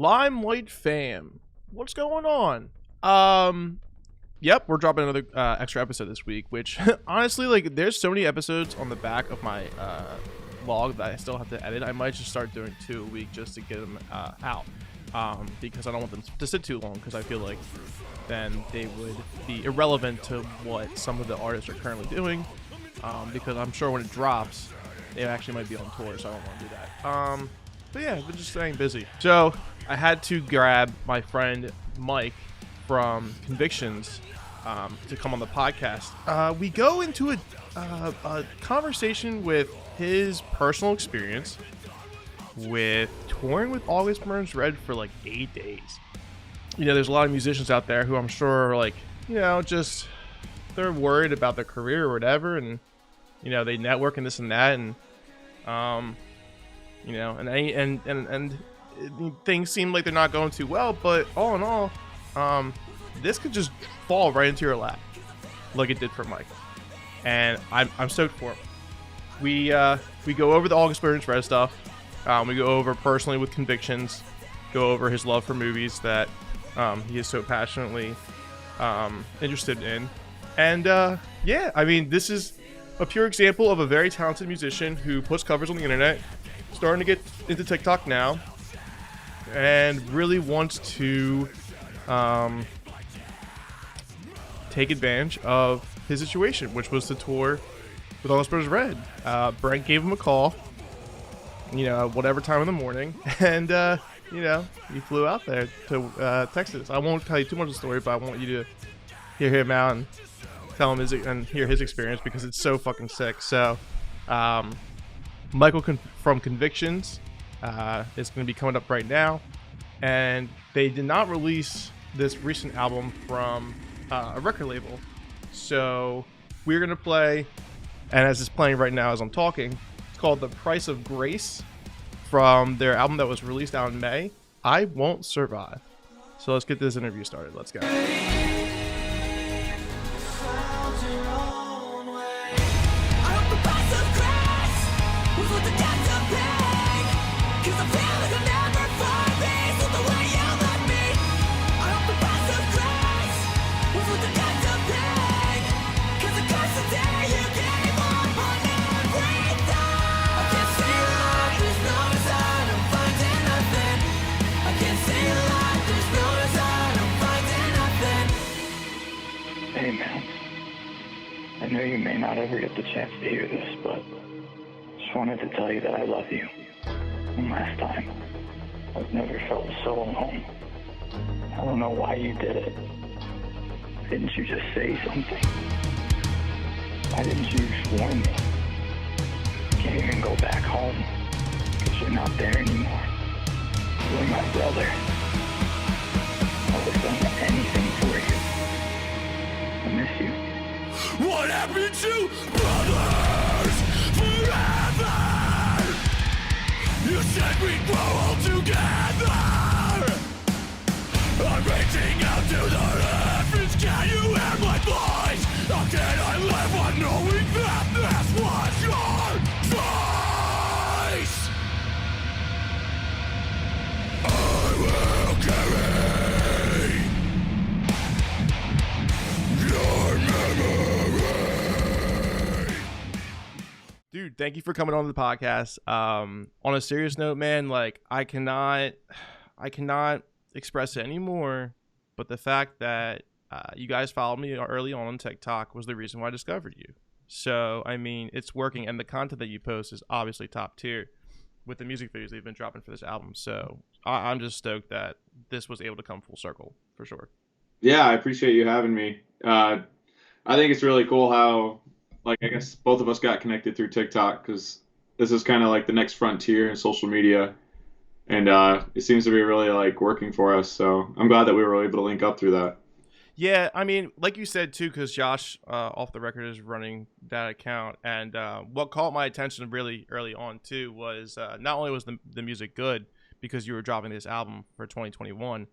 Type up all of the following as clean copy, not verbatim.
Limelight fam, what's going on? Yep, we're dropping another extra episode this week, which honestly, like, there's so many episodes on the back of my log that I still have to edit. I might just start doing 2 a week just to get them out, because I don't want them to sit too long, because I feel like then they would be irrelevant to what some of the artists are currently doing, because I'm sure when it drops, they actually might be on tour, so I don't want to do that. But yeah, I've been just staying busy. So I had to grab my friend Mike from Convictions to come on the podcast. We go into a conversation with his personal experience with touring with August Burns Red for like 8 days. You know, there's a lot of musicians out there who I'm sure are like, you know, just they're worried about their career or whatever, and you know, they network and this and that, and you know, and things seem like they're not going too well, but all in all, this could just fall right into your lap, like it did for Mike, and I'm stoked for him. We go over the August Burns Red stuff. We go over personally with Convictions, go over his love for movies that he is so passionately interested in, and yeah, I mean, this is a pure example of a very talented musician who puts covers on the internet, starting to get into TikTok now, and really wants to take advantage of his situation, which was to tour with Luhrs Red. Brent gave him a call, you know, whatever time in the morning, and you know, he flew out there to Texas. I won't tell you too much of the story, but I want you to hear him out and tell him and hear his experience, because it's so fucking sick. So Michael from Convictions is going to be coming up right now, and they did not release this recent album from a record label, so we're going to play, and as it's playing right now as I'm talking, it's called The Price of Grace from their album that was released out in May, I Won't Survive. So let's get this interview started. Let's go. Hey man, I know you may not ever get the chance to hear this, but just wanted to tell you that I love you. One last time. I've never felt so alone. I don't know why you did it. Didn't you just say something? Why didn't you just warn me? Can't even go back home, because you're not there anymore. You're my brother. I would have done anything for you. I miss you. What happened to brothers forever? You said we'd grow old together. I'm reaching out to the heavens. Can you hear my voice? How can I live on knowing that this was your choice? I will carry your memory. Dude, thank you for coming on the podcast. On a serious note, man, like I cannot express it anymore, but the fact that you guys followed me early on TikTok was the reason why I discovered you. So I mean, it's working, and the content that you post is obviously top tier with the music videos they've been dropping for this album. So I'm just stoked that this was able to come full circle for sure. Yeah, I appreciate you having me. I think it's really cool how, like, I guess both of us got connected through TikTok, because this is kind of like the next frontier in social media, and it seems to be really like working for us. So I'm glad that we were able to link up through that. Yeah, I mean, like you said too, because Josh off the record is running that account, and what caught my attention really early on too was not only was the music good because you were dropping this album for 2021,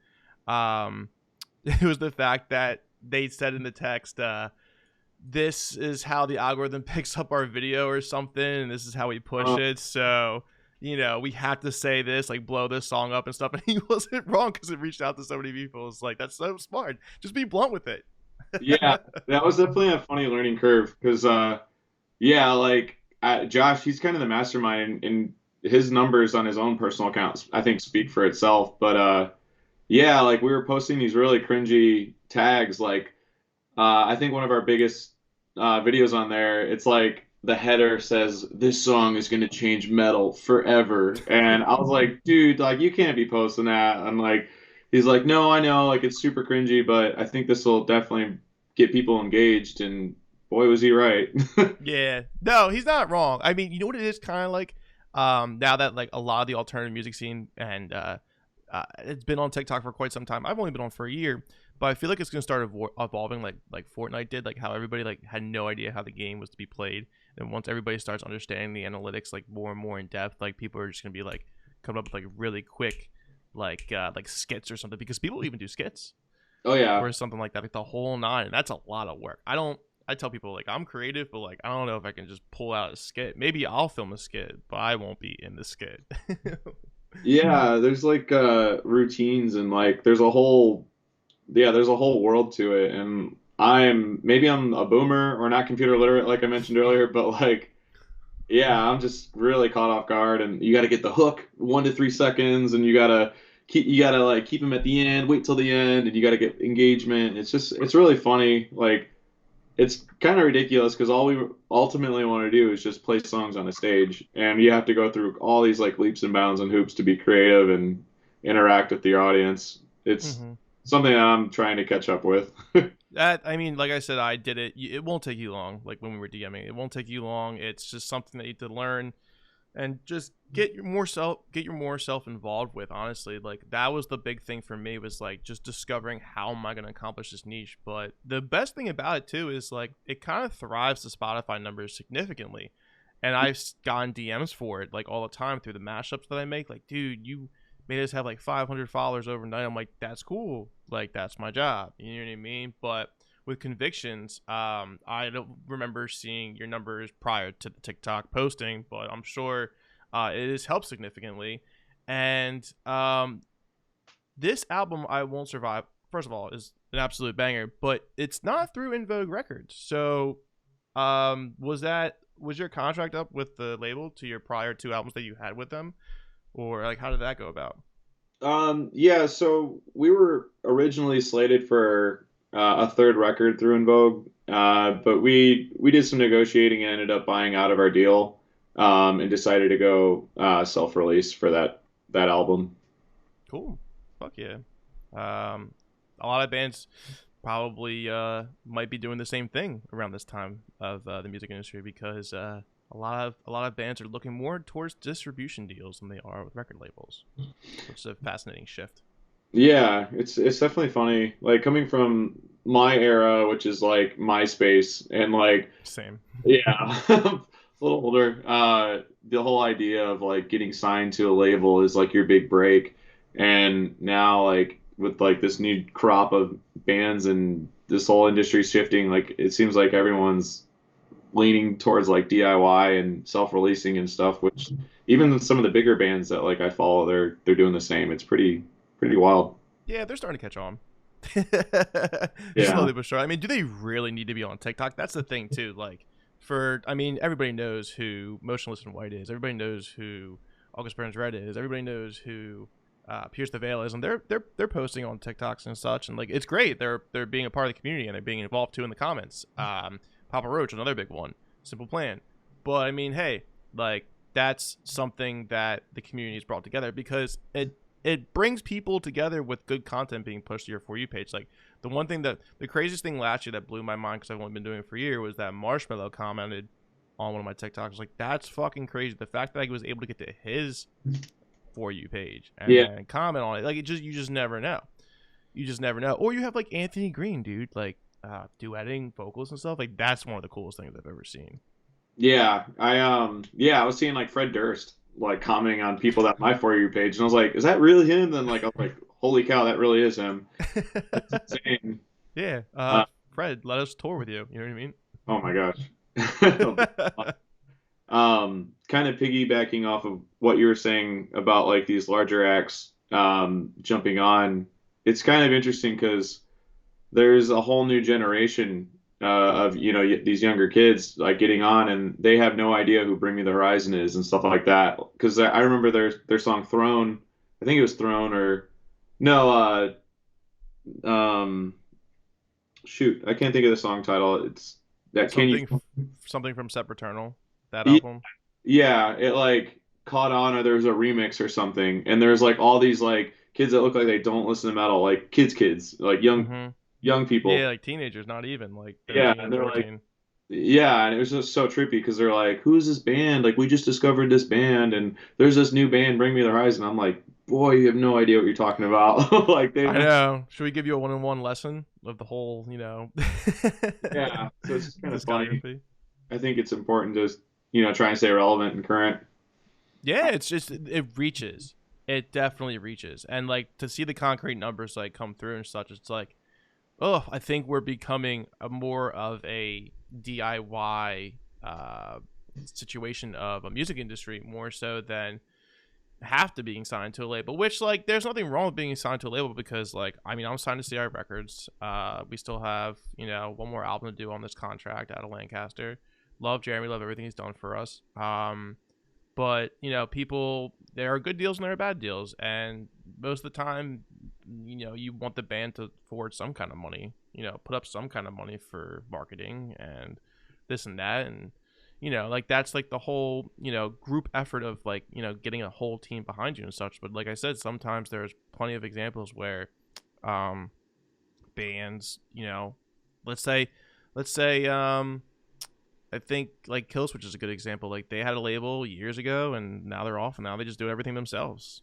it was the fact that they said in the text, this is how the algorithm picks up our video or something, and this is how we push it. So you know, we have to say this, like blow this song up and stuff. And he wasn't wrong because it reached out to so many people. It's like, that's so smart. Just be blunt with it. Yeah, that was definitely a funny learning curve because, yeah, like Josh, he's kind of the mastermind, and his numbers on his own personal accounts, I think, speak for itself. But yeah, like we were posting these really cringy tags. Like I think one of our biggest videos on there, it's like the header says, "This song is gonna change metal forever," and I was like, dude, like you can't be posting that. I'm like, he's like, no, I know, like it's super cringy, but I think this will definitely get people engaged, and boy, was he right. Yeah. No, he's not wrong. I mean, you know what it is kind of like? Now that like a lot of the alternative music scene and it's been on TikTok for quite some time. I've only been on for a year, but I feel like it's gonna start evolving like Fortnite did, like how everybody like had no idea how the game was to be played. And once everybody starts understanding the analytics like more and more in depth, like people are just gonna be like coming up with like really quick like skits or something, because people even do skits. Oh yeah. Or something like that, like the whole nine. And that's a lot of work. I tell people like I'm creative, but like I don't know if I can just pull out a skit. Maybe I'll film a skit, but I won't be in the skit. Yeah, there's like routines, and like there's a whole world to it. And I'm a boomer or not computer literate like I mentioned earlier, but like yeah, I'm just really caught off guard, and you got to get the hook 1 to 3 seconds, and you got to keep them at the end, wait till the end, and you got to get engagement. It's really funny. Like it's kind of ridiculous because all we ultimately want to do is just play songs on a stage, and you have to go through all these like leaps and bounds and hoops to be creative and interact with the audience. It's something that I'm trying to catch up with. I mean, like I said, I did it. It won't take you long. Like when we were DMing, it won't take you long. It's just something that you have to learn and just get your more self involved with. Honestly, like that was the big thing for me, was like just discovering how am I going to accomplish this niche. But the best thing about it too is like it kind of thrives the Spotify numbers significantly, and I've gotten DMs for it like all the time through the mashups that I make. Like, dude, you made us have like 500 followers overnight. I'm like, that's cool. Like that's my job. You know what I mean? But with Convictions, I don't remember seeing your numbers prior to the TikTok posting, but I'm sure it has helped significantly. And this album, I Won't Survive, first of all, is an absolute banger, but it's not through In Vogue Records. So was your contract up with the label to your prior 2 albums that you had with them? Or like how did that go about? Yeah, so we were originally slated for a 3rd record through In Vogue, but we did some negotiating and ended up buying out of our deal, and decided to go self-release for that album. Cool. Fuck yeah. A lot of bands probably might be doing the same thing around this time of the music industry, because a lot of bands are looking more towards distribution deals than they are with record labels, which is a fascinating shift. Yeah, it's definitely funny. Like coming from my era, which is like MySpace, and like same. Yeah, a little older. The whole idea of like getting signed to a label is like your big break, and now like with like this new crop of bands and this whole industry shifting, like it seems like everyone's leaning towards like DIY and self-releasing and stuff, which even some of the bigger bands that like I follow, they're doing the same. It's pretty wild. Yeah, they're starting to catch on. Yeah. Slowly but surely. I mean, do they really need to be on TikTok? That's the thing too. Like everybody knows who Motionless in White is. Everybody knows who August Burns Red is. Everybody knows who Pierce the Veil is, and they're posting on TikToks and such, and like it's great. They're being a part of the community, and they're being involved too in the comments. Papa Roach, another big one. Simple Plan. But I mean, hey, like that's something that the community has brought together, because it brings people together with good content being pushed to your For You page. Like the craziest thing last year that blew my mind, because I've only been doing it for a year, was that Marshmallow commented on one of my TikToks. Like that's fucking crazy. The fact that I was able to get to his For You page and comment on it, like you just never know. You just never know. Or you have like Anthony Green, dude, like duetting vocals and stuff. Like that's one of the coolest things I've ever seen. Yeah, I was seeing like Fred Durst like commenting on people that my For You page, and I was like, is that really him? Then like I was like, holy cow, that really is him. It's insane. Yeah. Fred, let us tour with you. You know what I mean? Oh my gosh. kind of piggybacking off of what you were saying about like these larger acts jumping on, it's kind of interesting because there's a whole new generation of these younger kids like getting on, and they have no idea who Bring Me the Horizon is and stuff like that. Because I remember their song Throne, I think it was Throne or no, shoot, I can't think of the song title. It's that something from Sepaternal, that album. Yeah, it like caught on, or there was a remix or something, and there's like all these like kids that look like they don't listen to metal, like kids, like young people. Yeah, like teenagers, not even like 13, yeah, and they're 14. like, yeah, and it was just so trippy because they're like, "Who's this band? Like, we just discovered this band, and there's this new band, Bring Me the Horizon." I'm like, boy, you have no idea what you're talking about. Like I know. Should we give you a one-on-one lesson of the whole, Yeah, so it's just kind of funny. I think it's important to try and stay relevant and current. Yeah, it's just it reaches. It definitely reaches, and like to see the concrete numbers like come through and such, it's like, oh, I think we're becoming a more of a DIY situation of a music industry more so than have to being signed to a label, which like there's nothing wrong with being signed to a label because like I'm signed to CI Records. We still have one more album to do on this contract out of Lancaster. Love Jeremy, love everything he's done for us. But people, there are good deals and there are bad deals, and most of the time you want the band to forward some kind of money, put up some kind of money for marketing and this and that, and like that's like the whole group effort of like getting a whole team behind you and such. But like I said, sometimes there's plenty of examples where bands, let's say I think like Killswitch is a good example. Like they had a label years ago and now they're off and now they just do everything themselves.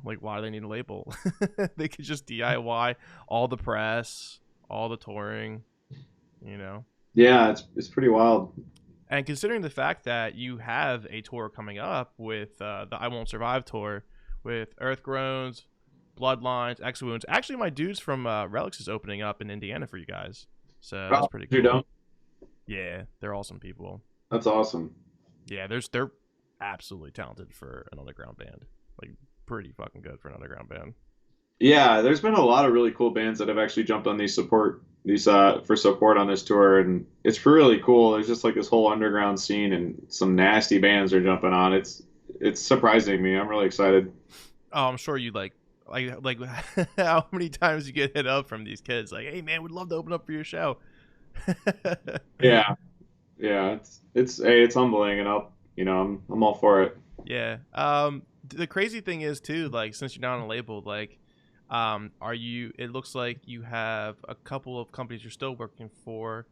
Like why do they need a label? They could just DIY all the press, all the touring, Yeah, it's pretty wild. And considering the fact that you have a tour coming up with the I Won't Survive tour with Earth Groans, Bloodlines, X Wounds. Actually, my dudes from Relics is opening up in Indiana for you guys. So that's pretty cool. You don't? Yeah, they're awesome people. That's awesome. Yeah, they're absolutely talented for an underground band. Like pretty fucking good for an underground band. Yeah, there's been a lot of really cool bands that have actually jumped on for support on this tour, and it's really cool. There's just like this whole underground scene, and some nasty bands are jumping on. It's surprising me. I'm really excited. Oh, I'm sure you like how many times you get hit up from these kids like, "Hey man, we'd love to open up for your show." yeah, it's humbling, and I'm all for it. Yeah. The crazy thing is too, like since you're not on a label, like, it looks like you have a couple of companies you're still working for.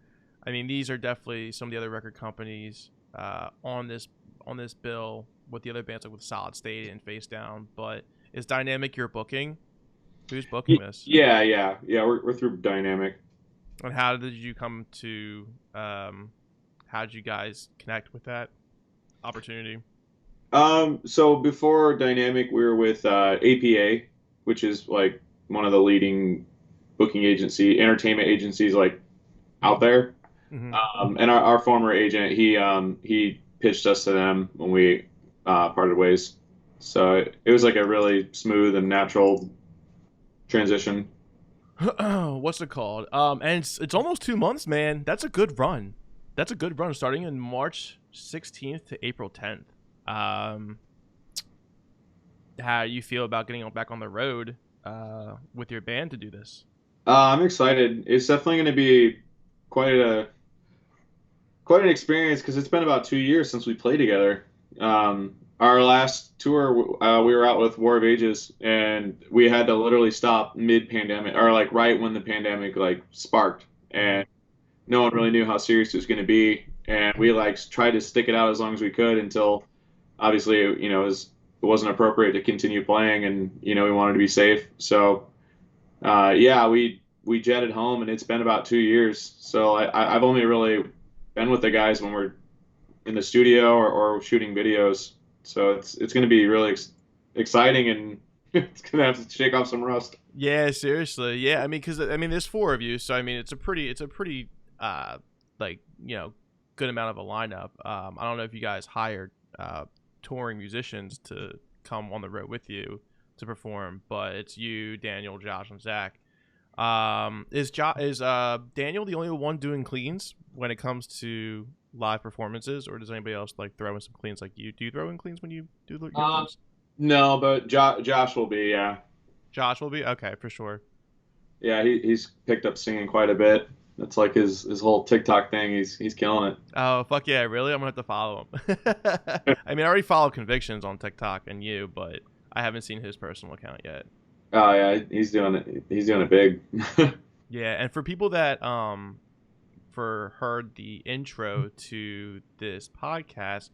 I mean, these are definitely some of the other record companies on this bill with the other bands, like with Solid State and Face Down. But is Dynamic your booking? Who's booking this? Yeah. We're through Dynamic. And how did you come to? How did you guys connect with that opportunity? So before Dynamic, we were with APA, which is like one of the leading entertainment agencies like out there. Mm-hmm. And our former agent, he pitched us to them when we parted ways. So it was like a really smooth and natural transition. What's it called? And it's almost 2 months, man. That's a good run. Starting in March 16th to April 10th. How do you feel about getting back on the road with your band to do this? I'm excited. It's definitely going to be quite an experience because it's been about 2 years since we played together. Our last tour, we were out with War of Ages, and we had to literally stop mid-pandemic, or like right when the pandemic like sparked, and no one really knew how serious it was going to be, and we like tried to stick it out as long as we could until obviously it wasn't appropriate to continue playing, and we wanted to be safe. So we jetted home, and it's been about 2 years. So I've only really been with the guys when we're in the studio or shooting videos. So it's going to be really exciting, and it's going to have to shake off some rust. Yeah, seriously. Yeah, there's 4 of you, so it's a pretty good amount of a lineup. I don't know if you guys hired touring musicians to come on the road with you to perform, but it's you, Daniel, Josh, and Zach. Is Daniel the only one doing cleans when it comes to live performances, or does anybody else like throw in some cleans like you? Do you throw in cleans when you do your cleans? No, but Josh will be, yeah. Josh will be? Okay, for sure. Yeah, he's picked up singing quite a bit. That's like his whole TikTok thing. He's killing it. Oh, fuck yeah, really? I'm gonna have to follow him. I mean, I already follow Convictions on TikTok and you, but I haven't seen his personal account yet. Oh yeah, he's doing it. He's doing it big. Yeah, and for people that heard the intro to this podcast,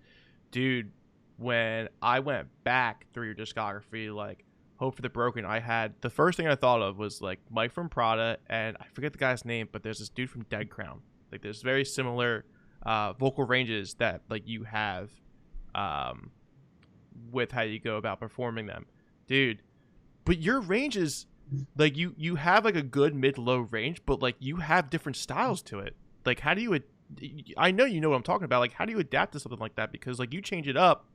dude, when I went back through your discography, like Hope for the Broken, I had the first thing I thought of was like Mike from Prada, and I forget the guy's name, but there's this dude from Dead Crown. Like there's very similar vocal ranges that like you have with how you go about performing them, dude. But your range is like you have like a good mid-low range, but like you have different styles to it. Like how do you? I know you know what I'm talking about. Like how do you adapt to something like that? Because like you change it up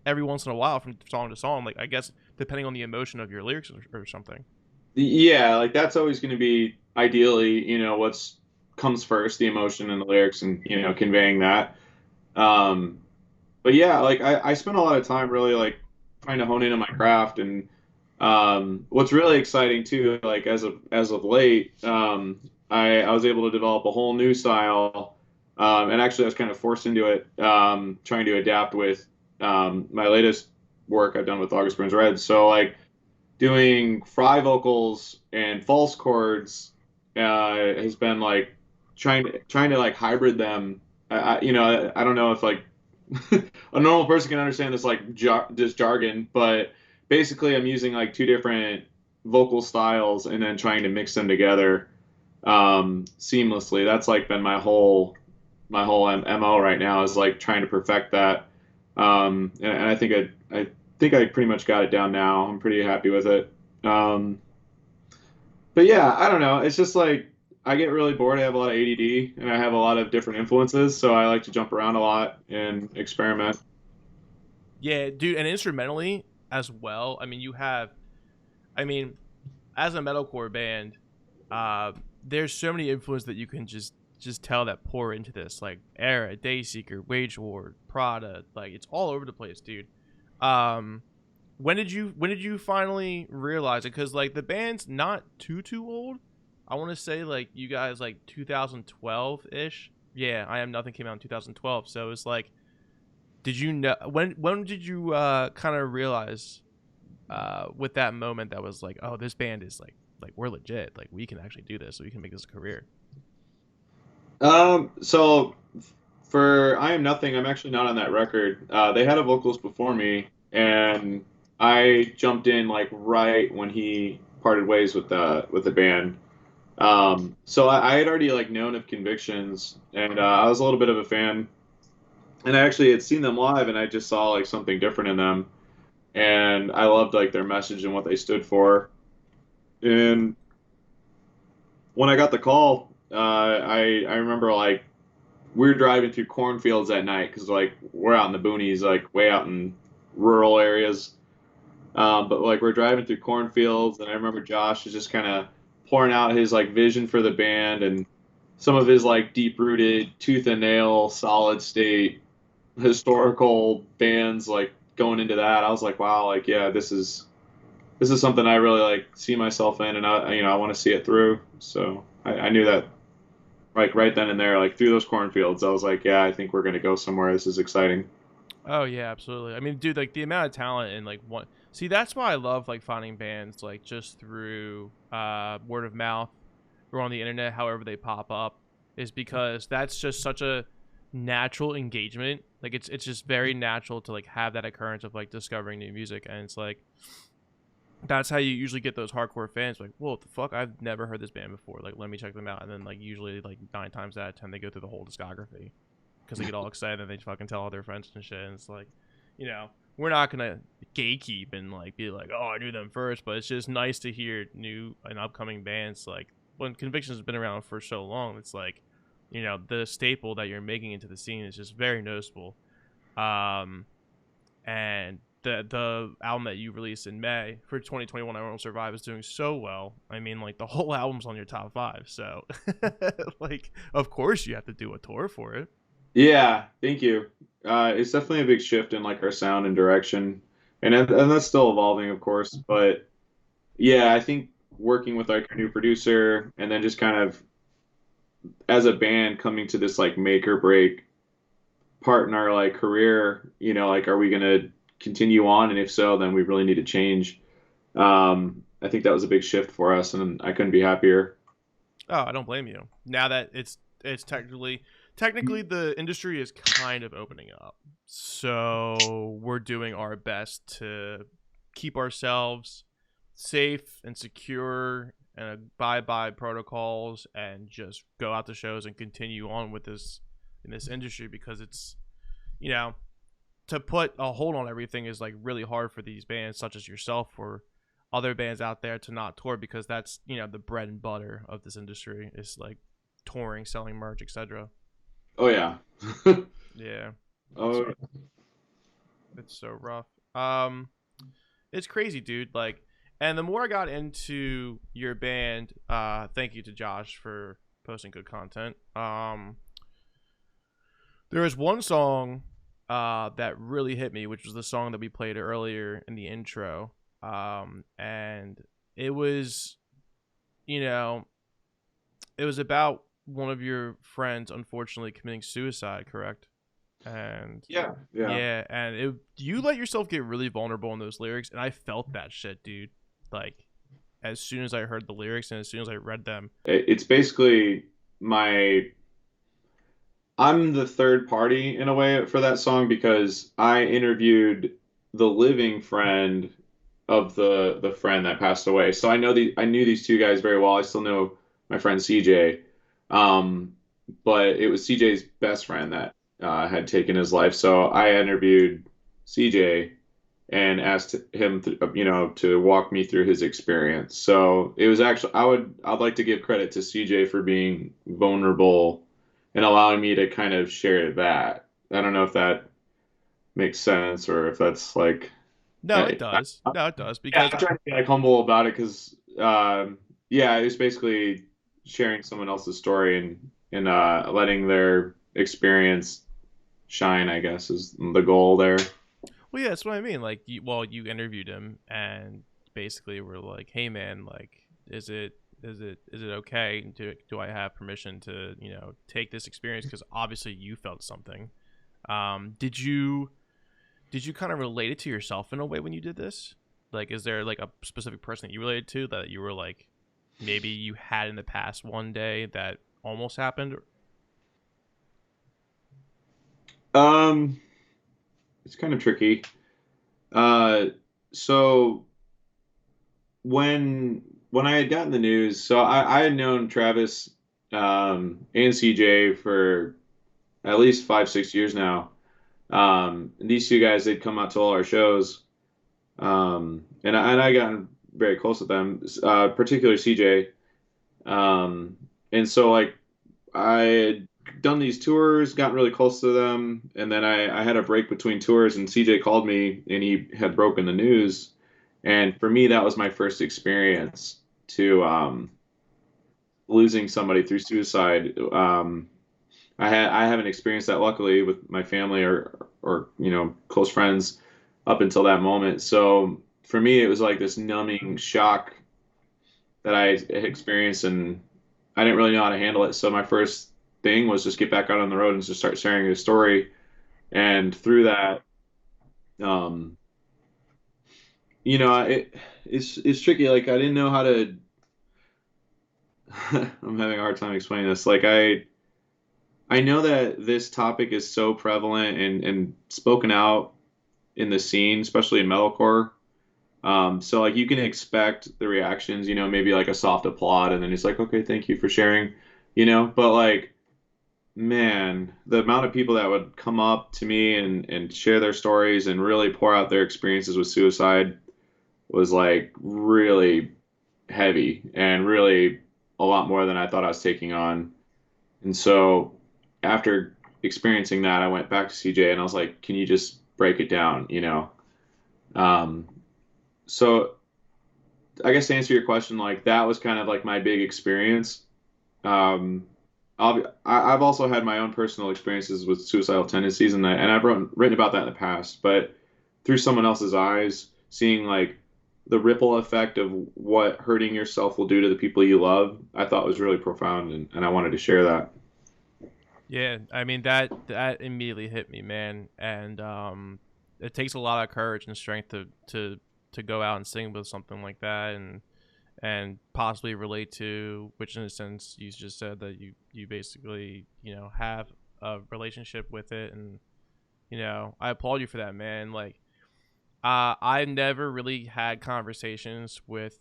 every once in a while from song to song. Like I guess depending on the emotion of your lyrics or something. Yeah, like that's always going to be ideally, what's comes first, the emotion and the lyrics, and conveying that. But yeah, like I spent a lot of time really like trying to hone in on my craft, and what's really exciting too, like as of late, I was able to develop a whole new style, and actually I was kind of forced into it, trying to adapt with my latest work I've done with August Burns Red. So like doing fry vocals and false chords has been like trying to like hybrid them. I don't know if like a normal person can understand this like this jargon, but basically I'm using like two different vocal styles and then trying to mix them together seamlessly. That's like been my whole MO right now, is like trying to perfect that. And I think I pretty much got it down now. I'm pretty happy with it. But yeah, I don't know. It's just like I get really bored. I have a lot of ADD and I have a lot of different influences, so I like to jump around a lot and experiment. Yeah, dude, and instrumentally as well. I mean, as a metalcore band, there's so many influences that you can just tell that pour into this, like Era, Dayseeker, Wage War, Prada, like it's all over the place, dude. When did you finally realize it? Because like the band's not too old. I want to say like you guys like 2012 ish. Yeah, I Am Nothing came out in 2012. So it's like, did you know when did you kind of realize with that moment that was like, oh, this band is like we're legit, like we can actually do this, so we can make this a career? So for I Am Nothing, I'm actually not on that record. They had a vocalist before me, and I jumped in like right when he parted ways with the band. So I had already like known of Convictions, and I was a little bit of a fan, and I actually had seen them live, and I just saw like something different in them, and I loved like their message and what they stood for. And when I got the call, I remember like we were driving through cornfields at night because like we're out in the boonies, like way out in rural areas. But like we're driving through cornfields, and I remember Josh is just kind of pouring out his like vision for the band and some of his like deep rooted tooth and nail solid state historical bands, like going into that. I was like, wow, like yeah, this is something I really like see myself in, and I want to see it through. So I knew that like right then and there, like through those cornfields, I was like, yeah, I think we're gonna go somewhere. This is exciting. Oh yeah, absolutely. I mean, dude, like the amount of talent and like one. See, that's why I love like finding bands like just through word of mouth or on the internet, however they pop up, is because that's just such a natural engagement. Like it's just very natural to like have that occurrence of like discovering new music, and it's like that's how you usually get those hardcore fans like, whoa, what the fuck, I've never heard this band before, like let me check them out. And then like usually like 9 times out of 10 they go through the whole discography because they get all excited and they fucking tell all their friends and shit. And it's like, we're not gonna gatekeep and like be like, oh, I knew them first, but it's just nice to hear new and upcoming bands. Like when Convictions has been around for so long, it's like, the staple that you're making into the scene is just very noticeable. And the album that you released in May for 2021, I Won't Survive, is doing so well. I mean, like, the whole album's on your top 5, so like, of course you have to do a tour for it. Yeah, thank you. It's definitely a big shift in like our sound and direction, and that's still evolving, of course. But yeah, I think working with like our new producer, and then just kind of as a band coming to this like make or break part in our like career, like are we gonna continue on, and if so, then we really need to change. I think that was a big shift for us, and I couldn't be happier. Oh, I don't blame you. Now that it's technically the industry is kind of opening up, so we're doing our best to keep ourselves safe and secure and abide by protocols and just go out to shows and continue on with this in this industry, because it's to put a hold on everything is like really hard for these bands such as yourself or other bands out there to not tour, because that's the bread and butter of this industry is like touring, selling merch, etc. Oh yeah. Yeah. Oh. It's so rough. It's crazy, dude. Like, and the more I got into your band, thank you to Josh for posting good content. There was one song that really hit me, which was the song that we played earlier in the intro. And it was, it was about one of your friends unfortunately committing suicide, correct? And yeah, and you let yourself get really vulnerable in those lyrics, and I felt that shit, dude. Like, as soon as I heard the lyrics and as soon as I read them, it's basically I'm the third party in a way for that song, because I interviewed the living friend of the friend that passed away. So I knew these two guys very well. I still know my friend CJ. But it was CJ's best friend that had taken his life. So I interviewed CJ and asked him to walk me through his experience. So it was actually I'd like to give credit to CJ for being vulnerable and allowing me to kind of share that. I don't know if that makes sense, or if that's like. No, it does. No, it does, because I'm trying to be like humble about it, because it was basically sharing someone else's story and letting their experience shine, I guess, is the goal there. well, yeah, that's what I mean. Like, you interviewed him and basically were like, "Hey, man, like, is it okay? Do I have permission to take this experience? Because obviously you felt something. Did you kind of relate it to yourself in a way when you did this? Like, is there like a specific person that you related to that you were like, maybe you had in the past one day that almost happened?" It's kind of tricky. So when I had gotten the news, so I had known Travis and CJ for at least 5-6 years now. And these two guys, they'd come out to all our shows, and I gotten very close with them, particularly CJ. And so like I had done these tours, gotten really close to them, and then I had a break between tours, and CJ called me, and he had broken the news, and for me that was my first experience to losing somebody through suicide. I haven't experienced that, luckily, with my family or close friends up until that moment. So for me, it was like this numbing shock that I experienced, and I didn't really know how to handle it. So my first thing was just get back out on the road and just start sharing his story. And through that, it's tricky. Like, I didn't know how to. I'm having a hard time explaining this. Like, I know that this topic is so prevalent and spoken out in the scene, especially in metalcore. So like you can expect the reactions, maybe like a soft applaud, and then it's like, okay, thank you for sharing, but like, man, the amount of people that would come up to me and share their stories and really pour out their experiences with suicide was like really heavy and really a lot more than I thought I was taking on. And so after experiencing that, I went back to CJ and I was like, can you just break it down, you know? Um, so I guess to answer your question, like that was kind of like my big experience. Um, I've also had my own personal experiences with suicidal tendencies, and I've written about that in the past. But through someone else's eyes, seeing like the ripple effect of what hurting yourself will do to the people you love, I thought was really profound, and I wanted to share that. Yeah, I mean that immediately hit me, man, and it takes a lot of courage and strength to go out and sing with something like that, and possibly relate to, which in a sense you just said that you basically have a relationship with it, and I applaud you for that, man. Like, I've never really had conversations with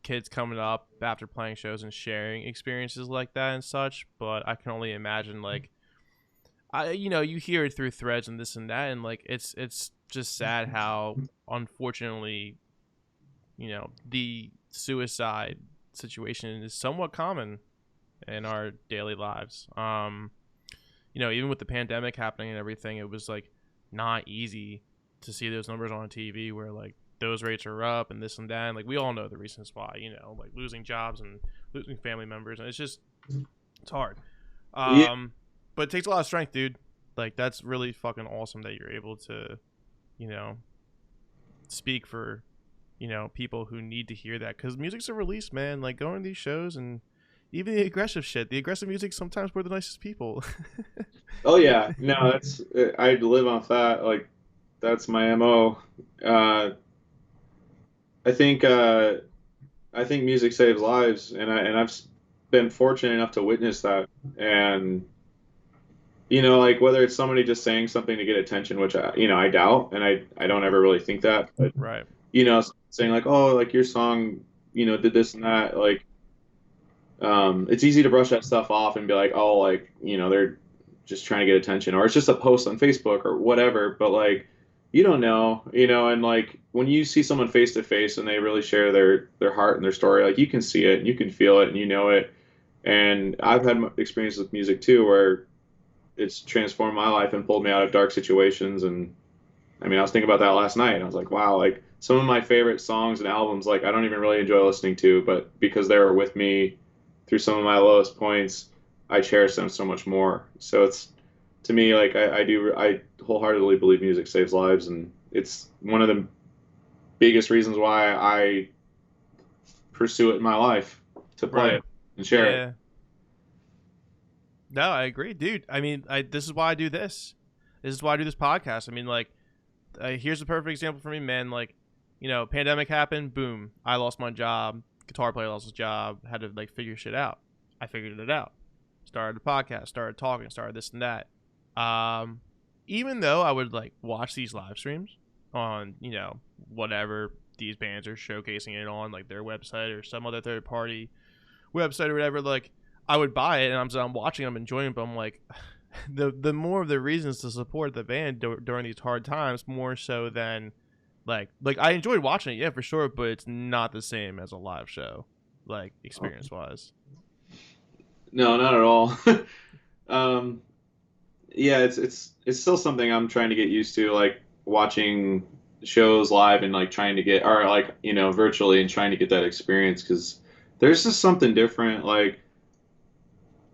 kids coming up after playing shows and sharing experiences like that and such, but I can only imagine, like, you hear it through threads and this and that, and like it's just sad how unfortunately the suicide situation is somewhat common in our daily lives. Even with the pandemic happening and everything, it was like not easy to see those numbers on TV where like those rates are up and this and that. And like we all know the reasons why, like losing jobs and losing family members, and it's hard. Yeah, But it takes a lot of strength, dude. Like that's really fucking awesome that you're able to, you know, speak for, people who need to hear that, because music's a release, man. Like going to these shows and even the aggressive shit, the aggressive music, sometimes we're the nicest people. oh yeah, no, that's I live off that. Like that's my MO. Uh, I think I think music saves lives, and I've been fortunate enough to witness that. And like whether it's somebody just saying something to get attention, which I doubt, and I don't ever really think that, but Right. saying like, oh, like your song, did this and that, like, it's easy to brush that stuff off and be like, oh, like, they're just trying to get attention, or it's just a post on Facebook or whatever. But like, you don't know, and like when you see someone face to face and they really share their heart and their story, like you can see it and you can feel it and you know it. And I've had experience with music too, where it's transformed my life and pulled me out of dark situations. And I mean, I was thinking about that last night, and I was like, wow, like some of my favorite songs and albums, like I don't even really enjoy listening to, but because they were with me through some of my lowest points, I cherish them so much more. So it's, to me, like I wholeheartedly believe music saves lives, and it's one of the biggest reasons why I pursue it in my life, to play Right. it and share it. Yeah. No, I agree, dude. I mean, this is why I do this. This is why I do this podcast. I mean, like, here's a perfect example for me, man. Like, pandemic happened, boom, I lost my job. Guitar player lost his job. Had to like figure shit out. I figured it out. Started a podcast. Started talking. Started this and that. Even though I would like watch these live streams on whatever these bands are showcasing it on, like their website or some other third party website or whatever, like I would buy it and I'm watching, I'm enjoying it, but I'm like, the more of the reasons to support the band during these hard times, more so than like I enjoyed watching it, yeah, for sure, but it's not the same as a live show, like experience wise. No, not at all. um, yeah, it's still something I'm trying to get used to, like watching shows live and like trying to get, or like virtually, and trying to get that experience, because there's just something different. Like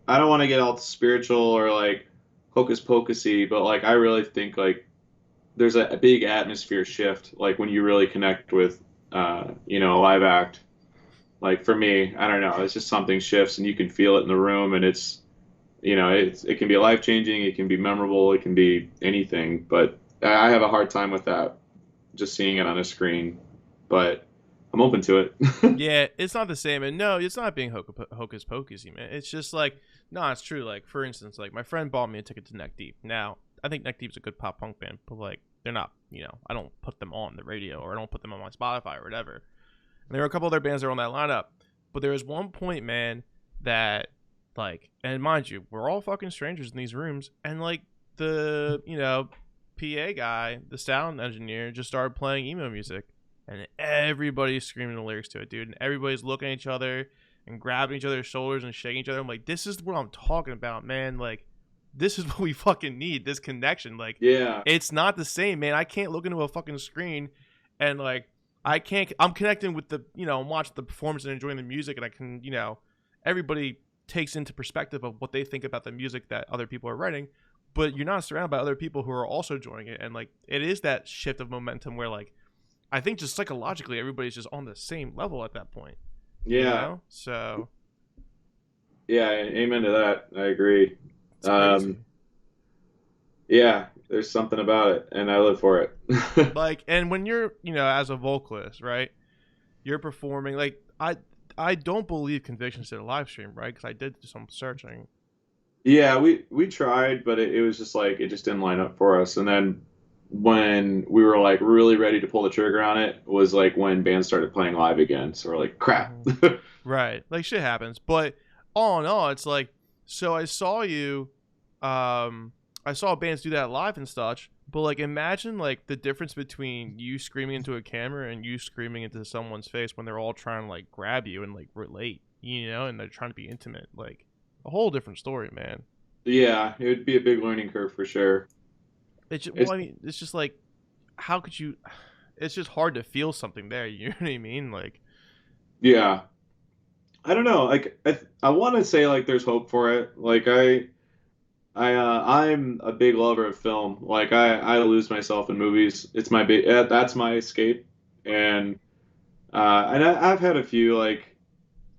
I don't want to get all spiritual or like hocus pocusy, but like I really think like there's a big atmosphere shift, like when you really connect with a live act. Like for me, I don't know, it's just something shifts and you can feel it in the room, and it's it can be life changing, it can be memorable, it can be anything. But I have a hard time with that, just seeing it on a screen. But I'm open to it. Yeah, it's not the same, and no, it's not being hocus pocusy, man. It's just like, no, it's true. Like for instance, like my friend bought me a ticket to Neck Deep. Now I think Neck Deep's a good pop punk band, but like they're not, I don't put them on the radio or I don't put them on my Spotify or whatever. And there were a couple other bands that were on that lineup, but there was one point, man, that like, and mind you, we're all fucking strangers in these rooms, and like the PA guy, the sound engineer, just started playing emo music, and everybody's screaming the lyrics to it, dude, and everybody's looking at each other, and grabbing each other's shoulders and shaking each other. I'm like, this is what I'm talking about, man. Like, this is what we fucking need. This connection. Like, Yeah. it's not the same, man. I can't look into a fucking screen and like I'm connecting with the, I'm watching the performance and enjoying the music, and I can, everybody takes into perspective of what they think about the music that other people are writing, but you're not surrounded by other people who are also enjoying it. And like, it is that shift of momentum where like, I think just psychologically, everybody's just on the same level at that point. Yeah. So. Yeah. Amen to that. I agree. It's crazy. Yeah, there's something about it, and I live for it. Like, and when you're, as a vocalist, right, you're performing, like, I don't believe Convictions did a live stream, right? Because I did some searching. Yeah, we tried, but it was just like it just didn't line up for us. And then when we were like really ready to pull the trigger on it was like when bands started playing live again. So we're like, crap. Right. Like, shit happens. But all in all, it's like, so I saw you, I saw bands do that live and such, but like, imagine like the difference between you screaming into a camera and you screaming into someone's face when they're all trying to like grab you and like relate, and they're trying to be intimate. Like, a whole different story, man. Yeah, it would be a big learning curve for sure. It's just, well, I mean, it's just like, how could you? It's just hard to feel something there. You know what I mean? Like, yeah, I don't know. Like, I want to say like there's hope for it. Like I'm a big lover of film. Like I lose myself in movies. It's my big that's my escape. And I've had a few like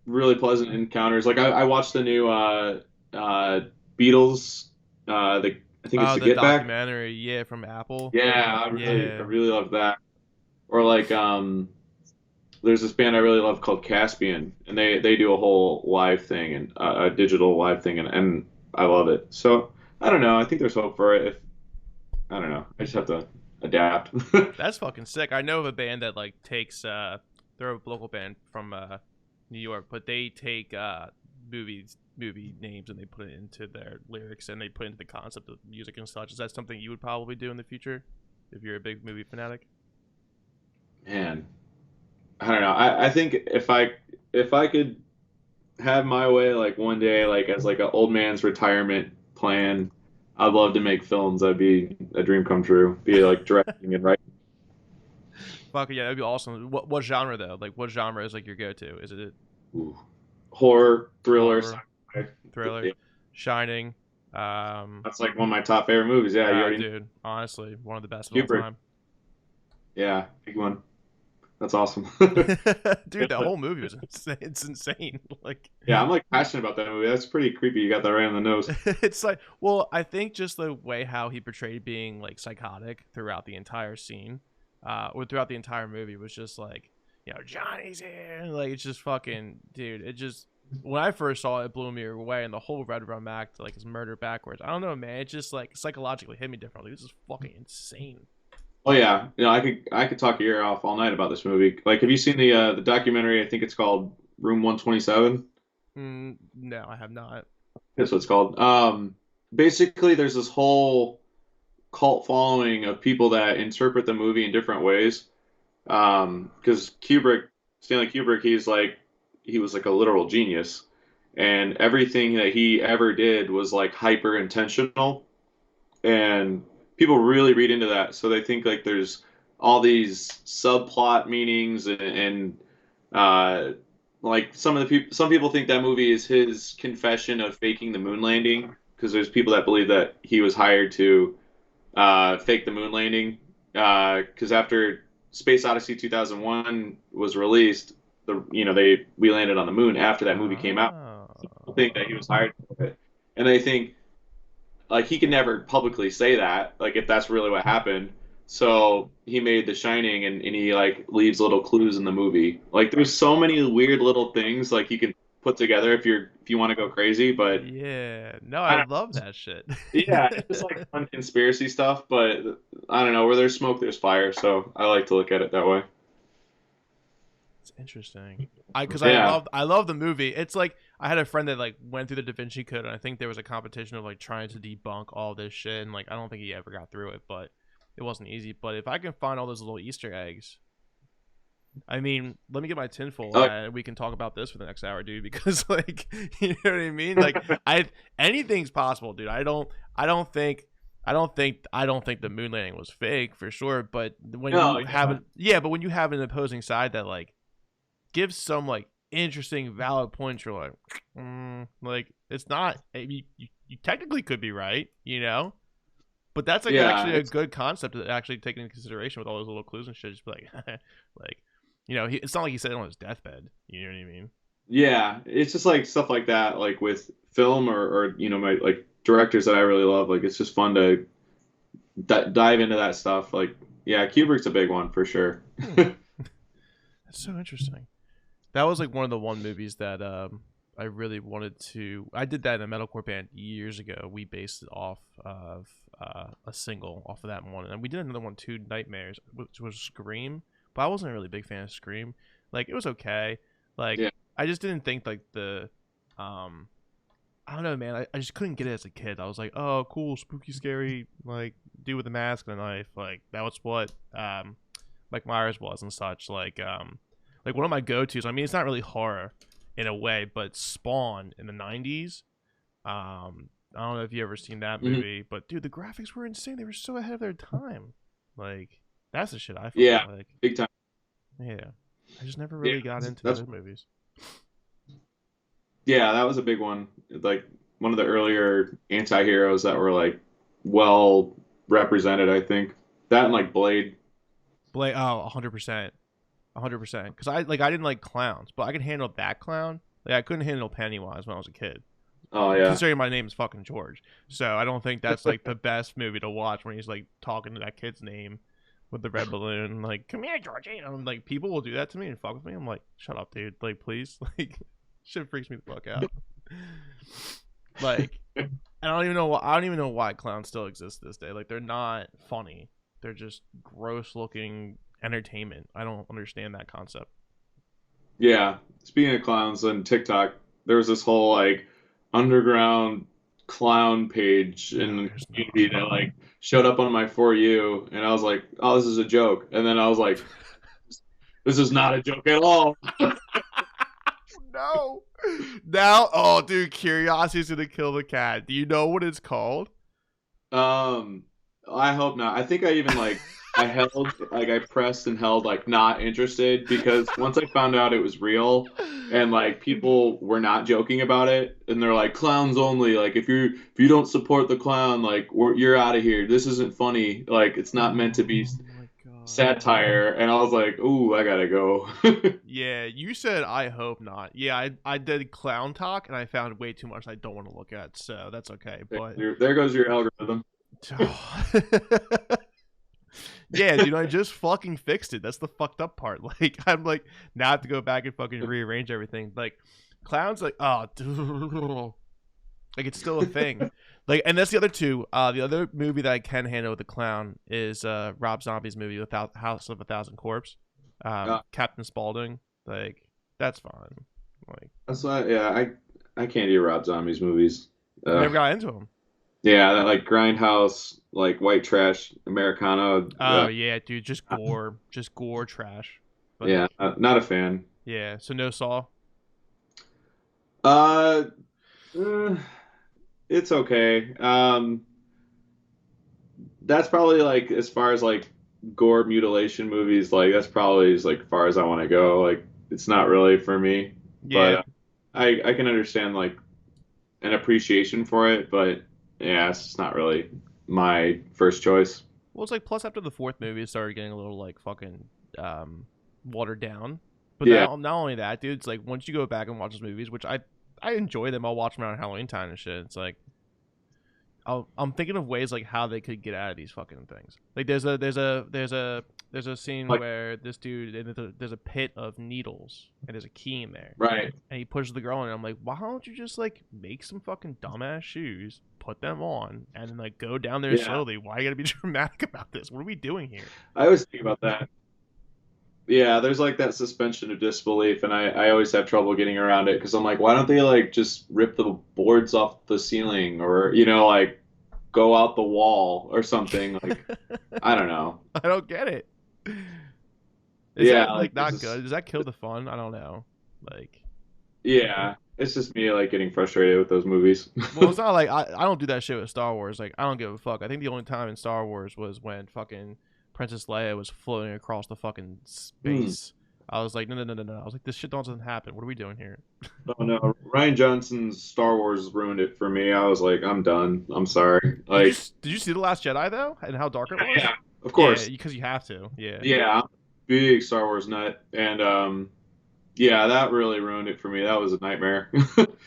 really pleasant encounters. Like I watched the new Beatles I think it's the the Get Back. documentary, yeah, from Apple. Yeah, I Yeah. really love that. Or like there's this band I really love called Caspian, and they do a whole live thing and a digital live thing, and I love it. So I don't know. I think there's hope for it. I don't know. I just have to adapt. That's fucking sick. I know of a band that like takes they're a local band from New York, but they take movie names and they put it into their lyrics and they put into the concept of music and such. Is that something you would probably do in the future if you're a big movie fanatic? Man, I don't know. I think if I could have my way, like one day, like as like an old man's retirement plan, I'd love to make films. That'd be a dream come true. Be like directing and writing. Fuck yeah, that'd be awesome. What genre though? Like, what genre is like your go-to? Is it Ooh. Horror, thriller, horror, sci-fi. thriller, Yeah, Shining? that's like one of my top favorite movies. Yeah, you already. Dude, honestly, one of the best of all Kubrick. time. Yeah, big one. That's awesome. Dude, that whole movie was insane. It's insane. Like, Yeah, I'm like passionate about that movie. That's pretty creepy. You got that right on the nose. it's like, well, I think just the way how he portrayed being like psychotic throughout the entire scene, or throughout the entire movie was just like, Johnny's here. Like, it's just fucking, dude. It just, when I first saw it, it blew me away, and the whole Red Rum act, like his murder backwards. I don't know, man. It just like psychologically hit me differently. This is fucking insane. Oh yeah, I could talk your ear off all night about this movie. Like, have you seen the documentary? I think it's called Room 127. No, I have not. That's what it's called. Basically, there's this whole cult following of people that interpret the movie in different ways. Because Stanley Kubrick, he was like a literal genius, and everything that he ever did was like hyper intentional, and people really read into that. So they think like there's all these subplot meanings and like some people think that movie is his confession of faking the moon landing, because there's people that believe that he was hired to fake the moon landing, because after Space Odyssey 2001 was released, we landed on the moon after that movie came out. People think that he was hired for it, and they think like he can never publicly say that, like if that's really what happened. So he made The Shining, and he like leaves little clues in the movie. Like there's so many weird little things like you can put together if you want to go crazy. But Yeah, no, I love that shit. yeah, it's just like fun conspiracy stuff. But I don't know, where there's smoke, there's fire. So I like to look at it that way. It's interesting. Because Yeah. I love the movie. It's like I had a friend that like went through the Da Vinci Code, and I think there was a competition of like trying to debunk all this shit, and like I don't think he ever got through it, but it wasn't easy. But if I can find all those little Easter eggs, I mean, let me get my tinfoil Oh. hat and we can talk about this for the next hour, dude. Because like, you know what I mean? Like, anything's possible, dude. I don't think the moon landing was fake for sure. But when No, you yeah. have but when you have an opposing side that like gives some like interesting, valid points, you're like, it's not. You technically could be right, you know. But that's like Yeah, actually a it's- good concept to actually take into consideration with all those little clues and shit. Just be like, like, you know, it's not like he said it on his deathbed. You know what I mean? Yeah, it's just like stuff like that, like with film or you know my like directors that I really love. Like it's just fun to dive into that stuff. Like yeah, Kubrick's a big one for sure. That's so interesting. That was like one of the movies that I really wanted to. I did that in a metalcore band years ago. We based it off of a single off of that one, and we did another one too, Nightmares, which was Scream. But I wasn't a really big fan of Scream. Like it was okay. Like Yeah. I just didn't think like the I don't know, man. I just couldn't get it as a kid. I was like, oh, cool, spooky, scary, like dude with a mask and a knife. Like that was what Mike Myers was and such. Like one of my go-tos. I mean, it's not really horror in a way, but Spawn in the '90s. I don't know if you ever seen that movie, but dude, the graphics were insane. They were so ahead of their time. Like that's the shit I felt Yeah. like. Big time. Yeah, I just never really got into that's- those movies. Yeah, that was a big one. Like one of the earlier anti-heroes that were like well represented, I think. That and like Blade. Blade, 100%, 100%. Because I didn't like clowns, but I could handle that clown. Like I couldn't handle Pennywise when I was a kid. Oh yeah. Considering my name is fucking George, so I don't think that's like the best movie to watch when he's like talking to that kid's name with the red balloon. Like, come here, Georgie. And I'm like, people will do that to me and fuck with me. I'm like, shut up, dude. Like, please. Like, shit freaks me the fuck out. Like, I don't even know why clowns still exist this day. Like, they're not funny. They're just gross looking entertainment. I don't understand that concept. Yeah. Speaking of clowns on TikTok, there was this whole like underground clown page in the community that like showed up on my For You, and I was like, oh, this is a joke. And then I was like, this is not a joke at all. No. Now, oh, dude, curiosity's gonna kill the cat. Do you know what it's called? I hope not. I think I even like I pressed and held like not interested because once I found out it was real and like people were not joking about it and they're like clowns only, like if you don't support the clown, like you're out of here. This isn't funny. Like it's not meant to be my God. satire. And I was like, ooh, I gotta go. Yeah, you said I hope not. Yeah, I did clown talk and I found way too much I don't want to look at, so that's okay. But There goes your algorithm. yeah, dude, I just fucking fixed it. That's the fucked up part. Like, I'm like, now I have to go back and fucking rearrange everything. Like, clowns, like, oh, dude. Like, it's still a thing. Like, and that's the other two. The other movie that I can handle with a clown is Rob Zombie's movie, House of a Thousand Corpse. Captain Spaulding. Like, that's fine. Like, That's why, yeah, I can't do Rob Zombie's movies. never got into them. Yeah, that like Grindhouse, like white trash, Americana. Oh, yeah, dude, just gore trash. But, Yeah, not a fan. Yeah, so no Saw. It's okay. That's probably like as far as like gore mutilation movies, like that's probably as like far as I want to go. Like it's not really for me. Yeah. But I can understand like an appreciation for it, but yeah, it's just not really my first choice. Well, it's like plus after the fourth movie, it started getting a little like fucking watered down. But Yeah. not only that, dude. It's like once you go back and watch those movies, which I enjoy them. I'll watch them around Halloween time and shit. It's like I'm thinking of ways like how they could get out of these fucking things. Like there's a scene Like- where this dude there's a pit of needles and there's a key in there. Right. And he pushes the girl in, and I'm like, why don't you just like make some fucking dumbass shoes, put them on, and then like go down there Yeah. slowly? Why you gotta be dramatic about this? What are we doing here? I always think about that. Yeah, there's like that suspension of disbelief, and I always have trouble getting around it because I'm like, why don't they like just rip the boards off the ceiling or, you know, like go out the wall or something? Like, I don't know. I don't get it. Is Yeah, that like, not this is- good? Does that kill the fun? I don't know. Like, Yeah, it's just me like getting frustrated with those movies. well, it's not like I don't do that shit with Star Wars. Like, I don't give a fuck. I think the only time in Star Wars was when fucking Princess Leia was floating across the fucking space. I was like, no. I was like, this shit doesn't happen. What are we doing here? Oh no, Ryan Johnson's Star Wars ruined it for me. I was like, I'm done. I'm sorry. Did Like, you see The Last Jedi though, and how dark it was? yeah, of course. Yeah, because you have to. Yeah. Yeah, I'm a big Star Wars nut, and yeah, that really ruined it for me. That was a nightmare.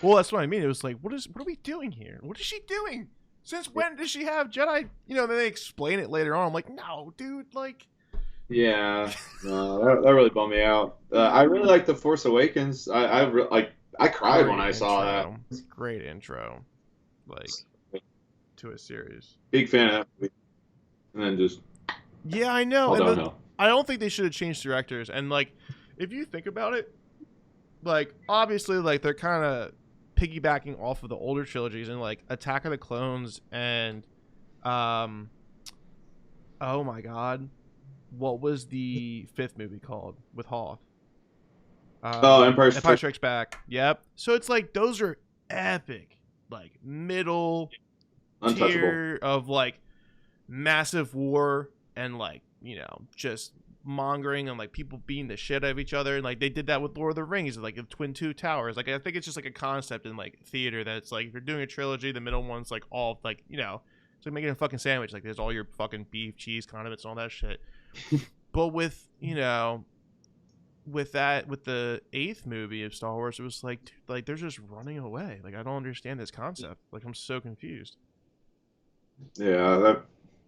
Well, that's what I mean. It was like, what are we doing here? What is she doing? Since when does she have Jedi? You know, then they explain it later on. I'm like, no, dude, like. Yeah, no, that really bummed me out. I really like The Force Awakens. I cried when I saw that. Great intro, like, to a series. Big fan of that movie. And then just Yeah, I know. all And downhill. I don't think they should have changed directors. And like, if you think about it, like obviously, like they're kind of piggybacking off of the older trilogies and like Attack of the Clones and, oh my God, what was the fifth movie called with Hoth? Empire Strikes Back. Yep. So it's like those are epic, like middle Untouchable. tier of like massive war and like, you know, just mongering and like people beating the shit out of each other, and like they did that with Lord of the Rings, like the Twin Two Towers. Like I think it's just like a concept in like theater that's like if you're doing a trilogy, the middle one's like all like, you know, it's like making a fucking sandwich. Like there's all your fucking beef, cheese, condiments, and all that shit. But with, you know, with the eighth movie of Star Wars, it was like, dude, like they're just running away. Like I don't understand this concept. Like I'm so confused. Yeah,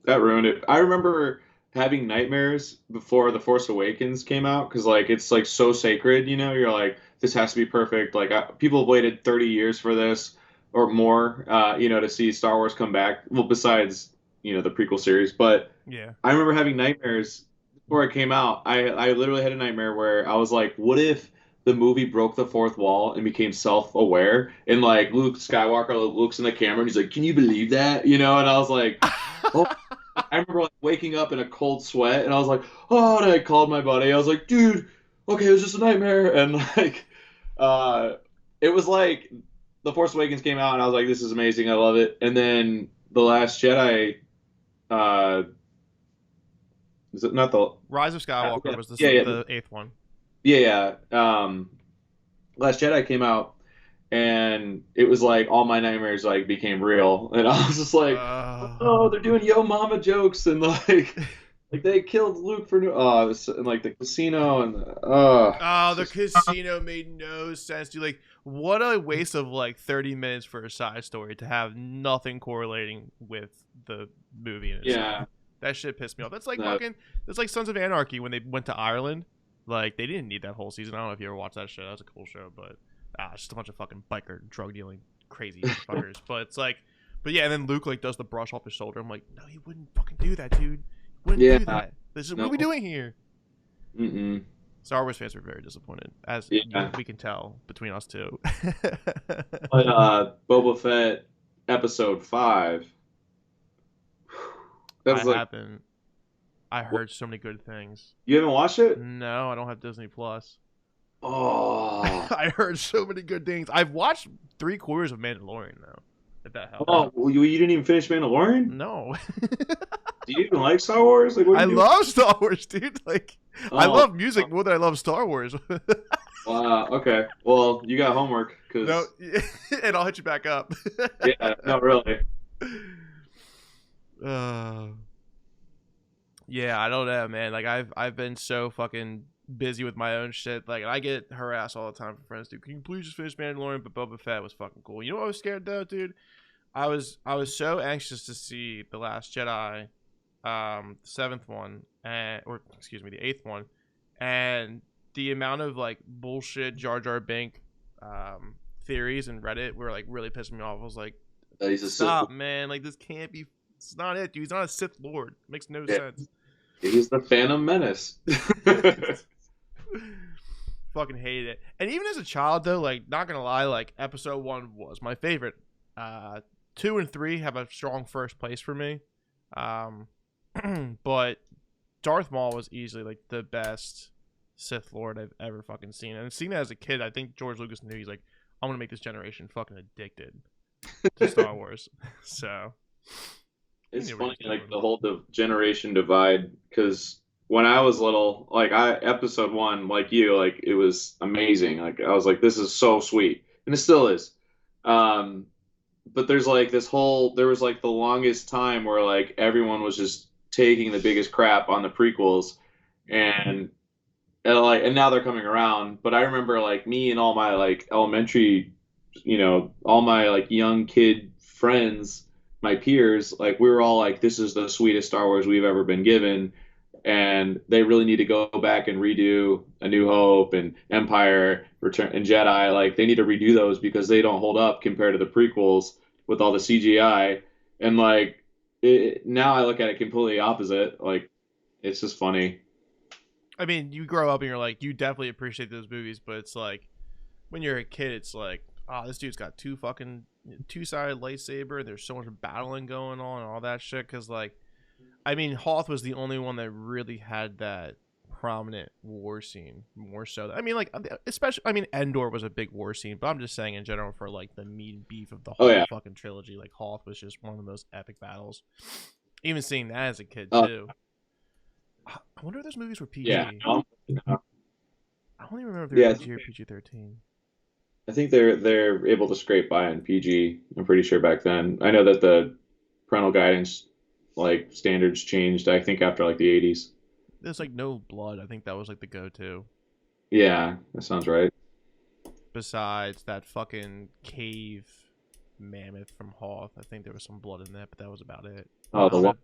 that ruined it. I remember having nightmares before The Force Awakens came out because like it's like so sacred, you know. You're like, this has to be perfect. Like people have waited 30 years for this or more, you know, to see Star Wars come back. Well, besides, you know, the prequel series, but Yeah. I remember having nightmares before it came out. I literally had a nightmare where I was like, what if the movie broke the fourth wall and became self-aware, and like Luke Skywalker looks in the camera and he's like, can you believe that, you know? And I was like, oh. I remember like waking up in a cold sweat and I was like, oh, and I called my buddy. I was like, dude, okay, it was just a nightmare. And like it was like The Force Awakens came out and I was like, this is amazing, I love it. And then The Last Jedi, is it not the Rise of Skywalker yeah, was the eighth one. Yeah. Last Jedi came out, and it was like all my nightmares like became real, and I was just like, oh, they're doing Yo Mama jokes, and like they killed Luke for and like the casino, and the casino made no sense, dude. Like, what a waste of like 30 minutes for a side story to have nothing correlating with the movie. Yeah. That shit pissed me off. That's like that's like Sons of Anarchy when they went to Ireland. Like, they didn't need that whole season. I don't know if you ever watched that show. That was a cool show, but it's just a bunch of fucking biker, drug dealing, crazy fuckers. But it's like, but yeah, and then Luke like does the brush off his shoulder. I'm like, no, he wouldn't fucking do that, dude. He wouldn't do that. This is what are we doing here? Star Wars fans were very disappointed, as we can tell between us two. But Boba Fett episode 5. That happened. I heard so many good things. You haven't watched it? No, I don't have Disney Plus. Oh. I heard so many good things. I've watched 3/4 of Mandalorian though. If that helps. Oh, well, you didn't even finish Mandalorian? No. Do you even like Star Wars? Like, I love Star Wars, dude. Like, I love music more than I love Star Wars. Wow. Okay. Well, you got homework because. No, and I'll hit you back up. Yeah. No, really. Yeah, I don't know, man. Like I've been so fucking busy with my own shit. Like I get harassed all the time from friends, dude. Can you please just finish Mandalorian? But Boba Fett was fucking cool. You know what I was scared though, dude? I was so anxious to see The Last Jedi, the 7th one, or excuse me, the 8th one, and the amount of like bullshit Jar Jar Binks theories and Reddit were like really pissing me off. I was like, stop, man. Like this can't be. It's not it, dude. He's not a Sith Lord. It makes no sense. He's the Phantom Menace. Fucking hated it. And even as a child, though, like, not gonna lie, like, episode 1 was my favorite. 2 and 3 have a strong first place for me. But Darth Maul was easily, like, the best Sith Lord I've ever fucking seen. And seeing that as a kid, I think George Lucas knew, he's like, I'm gonna make this generation fucking addicted to Star Wars. So It's knew what funny, he was like doing. the whole generation divide, because when I was little, like episode one, like you, like it was amazing. Like I was like, this is so sweet, and it still is. Um, but there was like the longest time where like everyone was just taking the biggest crap on the prequels, and and now they're coming around. But I remember like me and all my like elementary, all my like young kid friends, my peers, like we were all like, this is the sweetest Star Wars we've ever been given. And they really need to go back and redo A New Hope and Empire, Return and Jedi. Like they need to redo those because they don't hold up compared to the prequels with all the CGI. And like now I look at it completely opposite. Like it's just funny. I mean, you grow up and you're like, you definitely appreciate those movies, but it's like when you're a kid, it's like, oh, this dude's got two-sided lightsaber, and there's so much battling going on and all that shit. Because like, I mean, Hoth was the only one that really had that prominent war scene, more so. I mean, like, especially, I mean, Endor was a big war scene, but I'm just saying in general for like the meat and beef of the whole fucking trilogy, like Hoth was just one of the most epic battles. Even seeing that as a kid too. I wonder if those movies were PG. Yeah. I don't even remember if they were PG or PG-13. I think they're able to scrape by on PG. I'm pretty sure back then. I know that the parental guidance like standards changed. I think after like the 80s. There's like no blood. I think that was like the go-to. Yeah, that sounds right. Besides that fucking cave mammoth from Hoth, I think there was some blood in that, but that was about it. Oh, the one.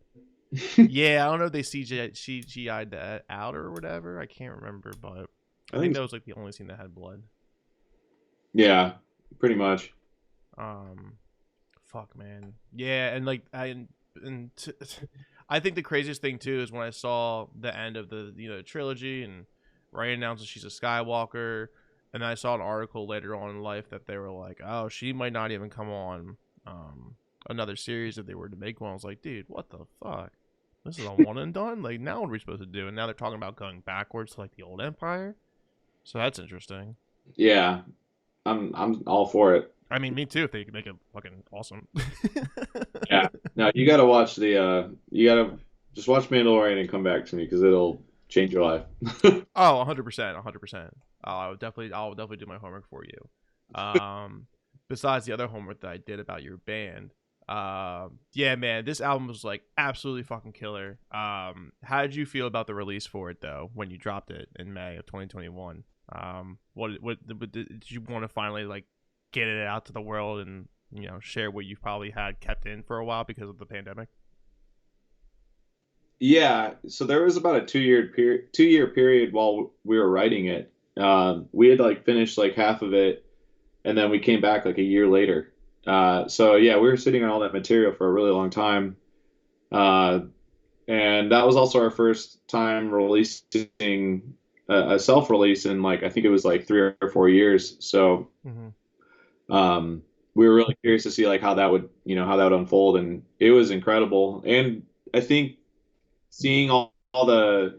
Yeah, I don't know if they CGI'd that out or whatever. I can't remember, but I think that was like the only scene that had blood. Yeah, pretty much. Fuck, man. Yeah, and like I think the craziest thing too is when I saw the end of the trilogy and Rey announces she's a Skywalker, and then I saw an article later on in life that they were like, oh, she might not even come on another series if they were to make one. I was like, dude, what the fuck? This is a one and done? Like, now what are we supposed to do? And now they're talking about going backwards to like the old Empire. So that's interesting. Yeah, I'm all for it. I mean, me too, if they could make it fucking awesome. Yeah. Now you gotta watch you gotta just watch Mandalorian and come back to me because it'll change your life. Oh, 100%, 100%. I'll definitely do my homework for you. Besides the other homework that I did about your band. Yeah, man, this album was like absolutely fucking killer. How did you feel about the release for it though when you dropped it in May of 2021? What did you want to finally like get it out to the world and share what you probably had kept in for a while because of the pandemic? Yeah, so there was about a 2-year period while we were writing it. We had like finished like half of it, and then we came back like a year later. So yeah, we were sitting on all that material for a really long time. And that was also our first time releasing a self-release in like, I think it was like 3 or 4 years. So, we were really curious to see like how that would unfold, and it was incredible. And I think seeing all the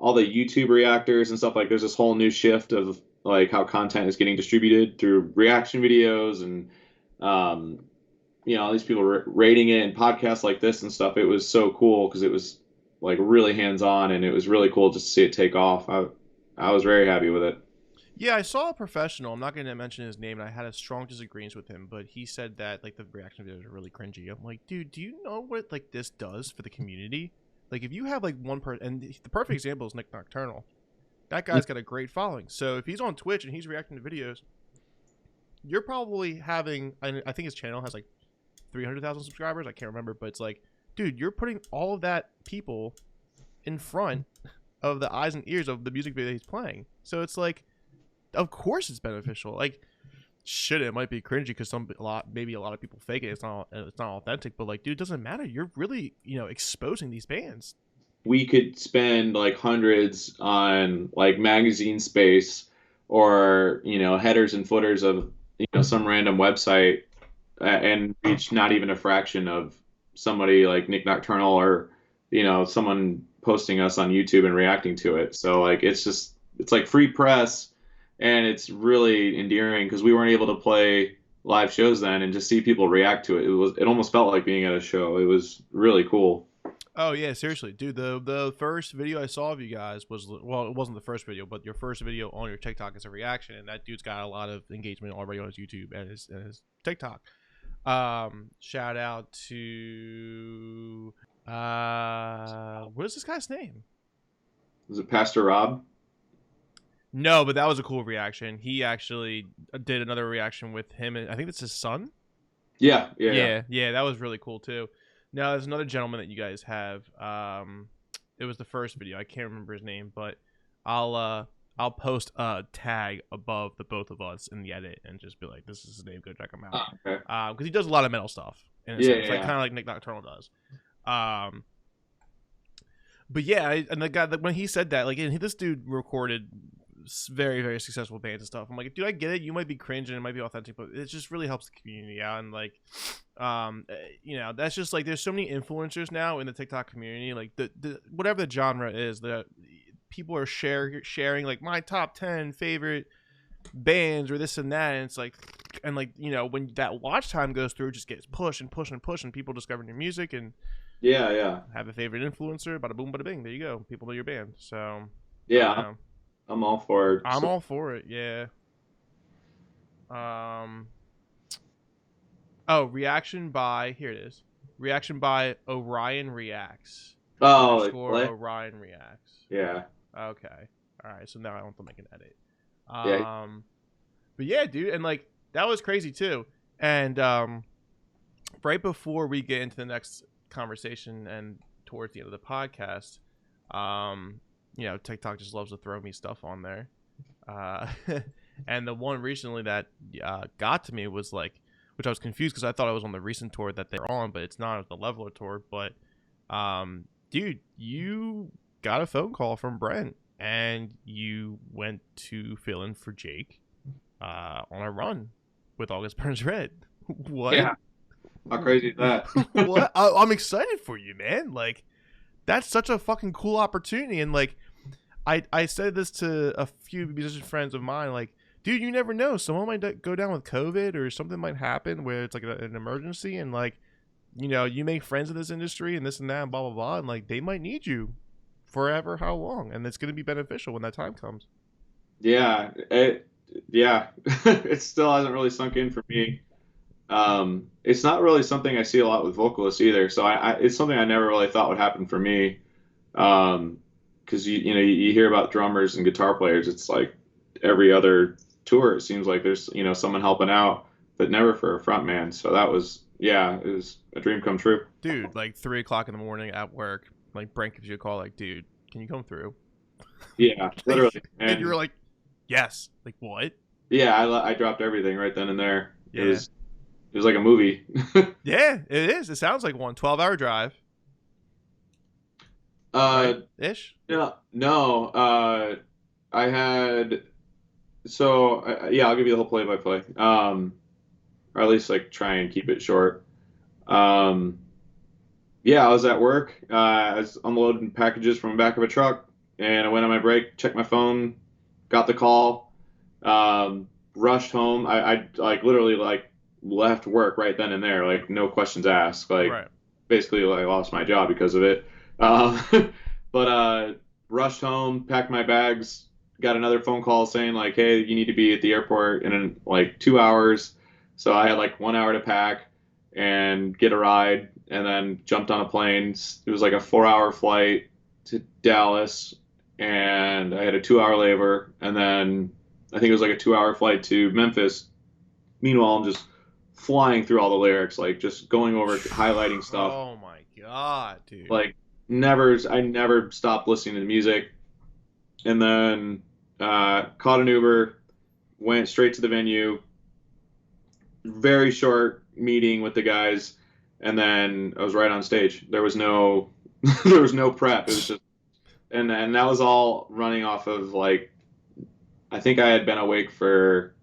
YouTube reactors and stuff, like there's this whole new shift of like how content is getting distributed through reaction videos and all these people rating it and podcasts like this and stuff. It was so cool because it was like really hands-on, and it was really cool just to see it take off. I was very happy with it. Yeah, I saw a professional. I'm not going to mention his name, and I had a strong disagreement with him, but he said that like the reaction videos are really cringy. I'm like, dude, do you know what like this does for the community? Like, if you have like one person, and the perfect example is Nick Nocturnal. That guy's got a great following. So if he's on Twitch and he's reacting to videos, you're probably having, I think his channel has like 300,000 subscribers. I can't remember, but it's like, dude, you're putting all of that people in front of the eyes and ears of the music video he's playing. So it's like, of course it's beneficial. Like, shit, it might be cringy because maybe a lot of people fake it. It's not authentic, but like, dude, it doesn't matter. You're really, exposing these bands. We could spend like hundreds on like magazine space or, headers and footers of, some random website and reach not even a fraction of somebody like Nick Nocturnal or, someone posting us on YouTube and reacting to it. So like, it's it's like free press, and it's really endearing because we weren't able to play live shows then, and just see people react to it. It almost felt like being at a show. It was really cool. Oh yeah, seriously, dude. The first video I saw of you guys was, well, it wasn't the first video, but your first video on your TikTok is a reaction, and that dude's got a lot of engagement already on his YouTube and his TikTok. Shout out to what is this guy's name? Was it Pastor Rob? No, but that was a cool reaction. He actually did another reaction with him, and I think it's his son. Yeah. That was really cool too. Now there's another gentleman that you guys have. It was the first video. I can't remember his name, but I'll post a tag above the both of us in the edit and just be like, "This is his name. Go check him out." Okay. Because he does a lot of metal stuff. In a sense. Like kind of like Nick Nocturnal does. But yeah, and the guy when he said that, like, and this dude recorded very, very successful bands and stuff. I'm like, dude, I get it. You might be cringe and it might be authentic, but it just really helps the community out. And like, you know, that's just like, there's so many influencers now in the TikTok community. Like the whatever the genre is, that people are sharing like my top 10 favorite bands or this and that. And it's like, and like, you know, when that watch time goes through, it just gets pushed and pushed and pushed, and people discover new music and have a favorite influencer. Bada boom, bada bing. There you go. People know your band. So yeah. I'm all for it. I'm all for it, yeah. Oh, reaction by, here it is. Reaction by Orion Reacts. Oh, Orion Reacts. Yeah. Okay. All right, so now I don't have to make an edit. Yeah. But yeah, dude, and like that was crazy too. And right before we get into the next conversation and towards the end of the podcast, you know, TikTok just loves to throw me stuff on there. And the one recently that got to me was like, which I was confused because I thought I was on the recent tour that they're on, but it's not. It's the Leveler tour. But, dude, you got a phone call from Brent and you went to fill in for Jake on a run with August Burns Red. What? Yeah. How crazy is that? What? I'm excited for you, man. Like, that's such a fucking cool opportunity. And like, I said this to a few musician friends of mine, like, dude, you never know. Someone might go down with COVID or something might happen where it's like an emergency, and like, you know, you make friends in this industry and this and that and blah, blah, blah. And like, they might need you forever. How long? And it's going to be beneficial when that time comes. Yeah. It still hasn't really sunk in for me. It's not really something I see a lot with vocalists either. So it's something I never really thought would happen for me. Cause you hear about drummers and guitar players. It's like every other tour, it seems like there's, you know, someone helping out, but never for a front man. So that was, it was a dream come true. Dude, like 3 o'clock in the morning at work, like Brent gives you a call, like, dude, can you come through? Yeah, literally. And you were like, yes. Like, what? Yeah, I dropped everything right then and there. Yeah. It was like a movie. Yeah, it is. It sounds like one 12-hour drive. Ish? Yeah, no. I had, I'll give you the whole play-by-play. Or at least like try and keep it short. I was at work. I was unloading packages from the back of a truck, and I went on my break, checked my phone, got the call, rushed home. I like literally like left work right then and there, like no questions asked. Like basically like lost my job because of it. But rushed home, packed my bags, got another phone call saying like, hey, you need to be at the airport in like 2 hours. So I had like 1 hour to pack and get a ride, and then jumped on a plane. It was like a 4-hour flight to Dallas, and I had a 2-hour layover, and then I think it was like a 2-hour flight to Memphis. Meanwhile, I'm just flying through all the lyrics, like just going over, highlighting stuff. Oh my god, dude! Like I never stopped listening to the music, and then caught an Uber, went straight to the venue. Very short meeting with the guys, and then I was right on stage. There was no there was no prep. It was just and that was all running off of like, I think I had been awake for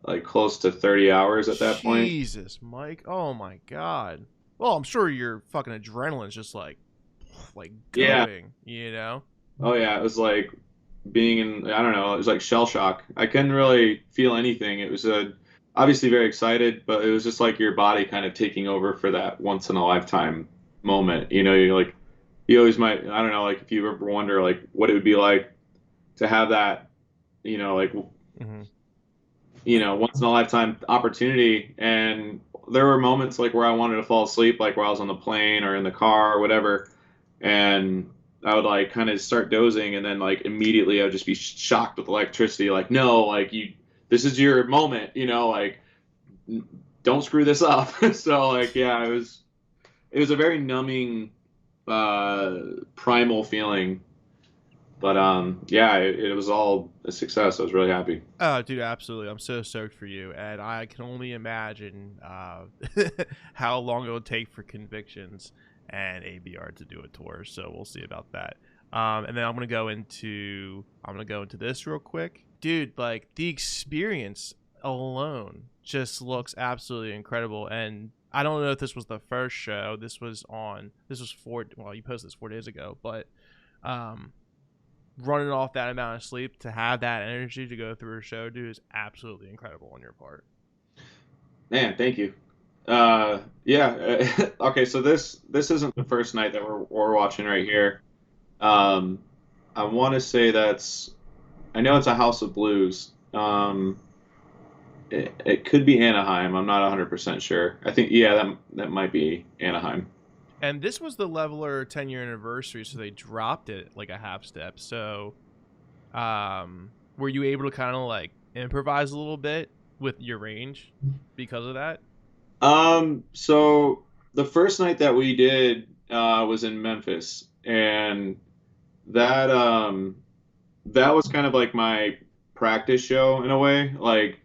like close to 30 hours at that point. Jesus, Mike. Oh my god. Well, I'm sure your fucking adrenaline's just like going, you know? Oh yeah, it was like being in, I don't know, it was like shell shock. I couldn't really feel anything. It was obviously very excited, but it was just like your body kind of taking over for that once in a lifetime moment. You know, you're like, you always might, I don't know, like if you ever wonder like what it would be like to have that, you know, like, Mm-hmm. once in a lifetime opportunity. And there were moments like where I wanted to fall asleep, like while I was on the plane or in the car or whatever. And I would like kind of start dozing, and then like immediately I would just be shocked with electricity. Like, no, like this is your moment, like don't screw this up. So like, yeah, it was a very numbing, primal feeling. But yeah, it was all a success. I was really happy. Oh, dude, absolutely. I'm so stoked for you, and I can only imagine how long it would take for Convictions and ABR to do a tour. So we'll see about that. And then I'm gonna go into this real quick, dude. Like the experience alone just looks absolutely incredible, and I don't know if this was the first show. This was 4. Well, you posted this 4 days ago, but running off that amount of sleep to have that energy to go through a show, dude, is absolutely incredible on your part. Man, thank you. Yeah. Okay, so this isn't the first night that we're watching right here. Um, I want to say I know it's a House of Blues. It could be Anaheim. I'm not 100% sure. I think, yeah, that might be Anaheim. And this was the Leveler 10-year anniversary, so they dropped it like a half step. So, were you able to kind of like improvise a little bit with your range because of that? So the first night that we did was in Memphis, and that was kind of like my practice show in a way. Like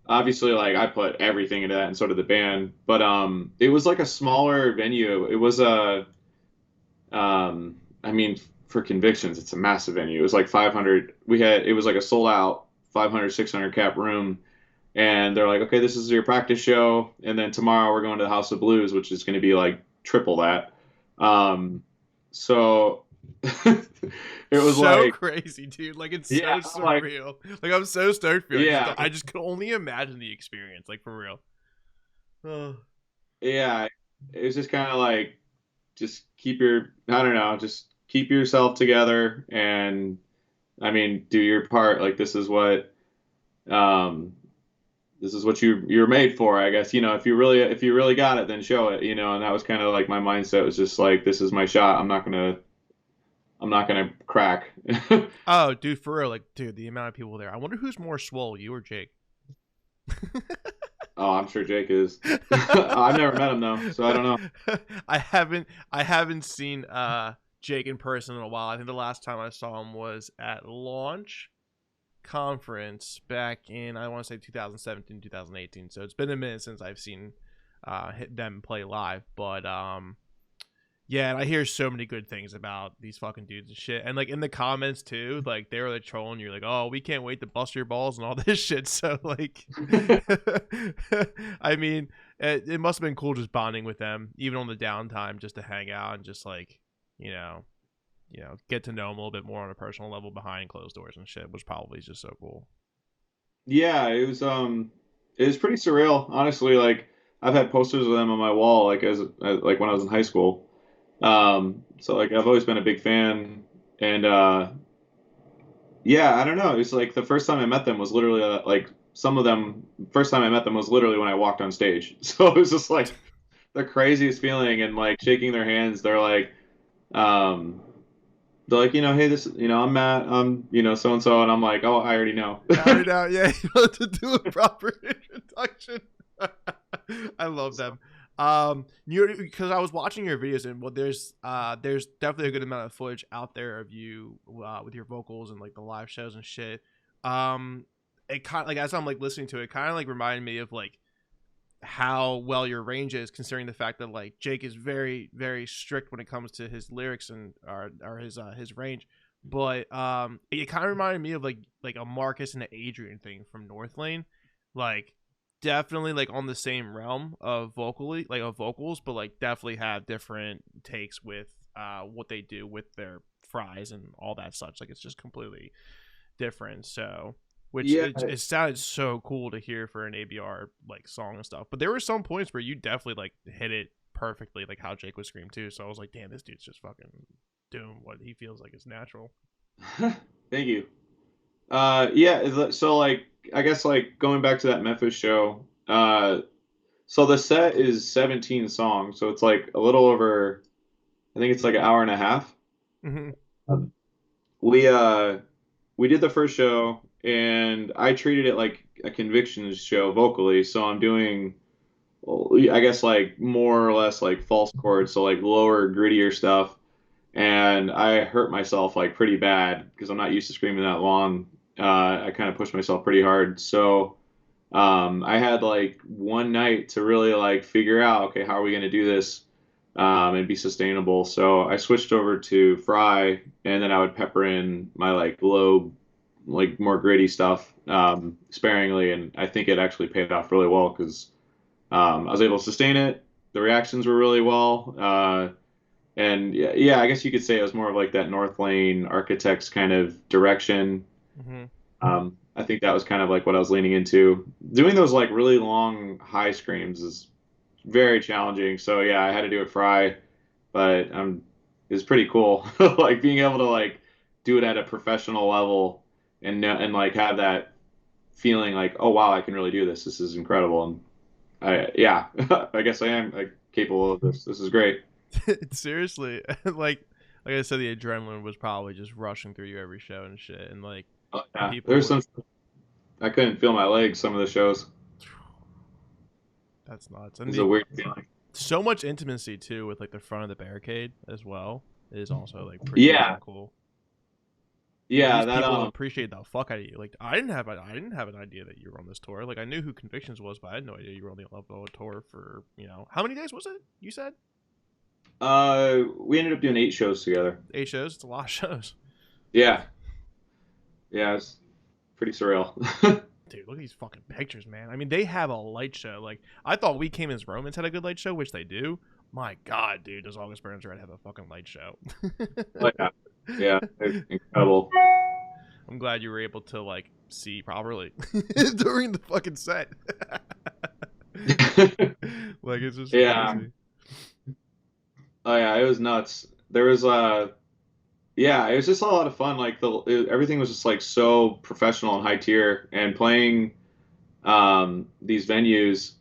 obviously like I put everything into that and so did the band, but it was like a smaller venue. It was I mean, for Convictions it's a massive venue. It was like 500. It was like a sold out 500 600 cap room, and they're like, okay, this is your practice show, and then tomorrow we're going to the House of Blues, which is going to be like triple that. So it was so like crazy, dude. Like it's yeah, so surreal. Like I'm so stoked for you. yeah, I just could only imagine the experience, like for real. Oh. yeah. It was just kind of like just I don't know, just keep yourself together, and I mean, do your part. Like um this is what you're made for, I guess. If you really got it, then show it. And that was kind of like my mindset was just like, this is my shot. I'm not gonna crack. Oh, dude, for real. Like, dude, the amount of people there. I wonder who's more swole, you or Jake. Oh, I'm sure Jake is. I've never met him though, so I don't know. I haven't seen Jake in person in a while. I think the last time I saw him was at Launch Conference back in, I want to say 2017, 2018. So it's been a minute since I've seen them play live. But yeah, and I hear so many good things about these fucking dudes and shit. And like in the comments too, like they were like trolling you, like, "Oh, we can't wait to bust your balls" and all this shit. So like, I mean, it must have been cool just bonding with them, even on the downtime, just to hang out and just like, you know, get to know them a little bit more on a personal level behind closed doors and shit, which probably is just so cool. Yeah, it was pretty surreal, honestly. Like I've had posters of them on my wall, like like when I was in high school. So like I've always been a big fan, and yeah, I don't know. It's like the first time I met them was literally like some of them. First time I met them was literally when I walked on stage. So it was just like the craziest feeling, and like shaking their hands. Um, they're like, hey, this, I'm Matt, I'm, so and so, and I'm like, oh, I already know. I already know, yeah, you have to do a proper introduction. I love them. Because I was watching your videos, and there's definitely a good amount of footage out there of you with your vocals and like the live shows and shit. It kind of like, as I'm like listening to it, kind of like reminded me of like how well your range is, considering the fact that like Jake is very very strict when it comes to his lyrics and or his range. But it kind of reminded me of like a Marcus and an Adrian thing from North Lane, like definitely like on the same realm of vocals, but like definitely have different takes with what they do with their fries and all that such. Like it's just completely different. So, which Yeah. it sounded so cool to hear for an ABR like song and stuff. But there were some points where you definitely like hit it perfectly, like how Jake would scream too. So I was like, damn, this dude's just fucking doing what he feels like is natural. Thank you. Yeah, so like I guess like going back to that Memphis show, so the set is 17 songs, so it's like a little over, I think it's like an hour and a half. Mm-hmm. We did the first show and I treated it like a conviction show vocally, so I'm doing, I guess like more or less like false chords, so like lower, grittier stuff. And I hurt myself like pretty bad because I'm not used to screaming that long. I kind of pushed myself pretty hard. So I had like one night to really like figure out, okay, how are we going to do this and be sustainable? So I switched over to Fry, and then I would pepper in my like low, like more gritty stuff sparingly. And I think it actually paid off really well because I was able to sustain it. The reactions were really well. And yeah, I guess you could say it was more of like that North Lane Architects kind of direction. Mm-hmm. I think that was kind of like what I was leaning into. Doing those like really long high screams is very challenging. So yeah, I had to do it Fry, but it's pretty cool. Like being able to like do it at a professional level and like have that feeling like, oh wow, I can really do this. This is incredible. And I guess I am like capable of this. This is great. Seriously, like I said, the adrenaline was probably just rushing through you every show and shit, and like There's some. I couldn't feel my legs some of the shows. That's nuts. It's a weird feeling. So much intimacy too with like the front of the barricade as well is also like pretty cool. Yeah, these that people appreciate the fuck out of you. Like I didn't have an idea that you were on this tour. Like I knew who Convictions was, but I had no idea you were on the Level tour for how many days was it? You said. We ended up doing 8 shows together. 8 shows? It's a lot of shows. Yeah. Yeah, it's pretty surreal. Dude, look at these fucking pictures, man. I mean, they have a light show. Like, I thought We Came as Romans had a good light show, which they do. My God, dude, does August Burns Red have a fucking light show? Yeah, it's incredible. I'm glad you were able to, like, see properly during the fucking set. Like, it's just crazy. Oh yeah, it was nuts. There was it was just a lot of fun. Like everything was just like so professional and high tier, and playing these venues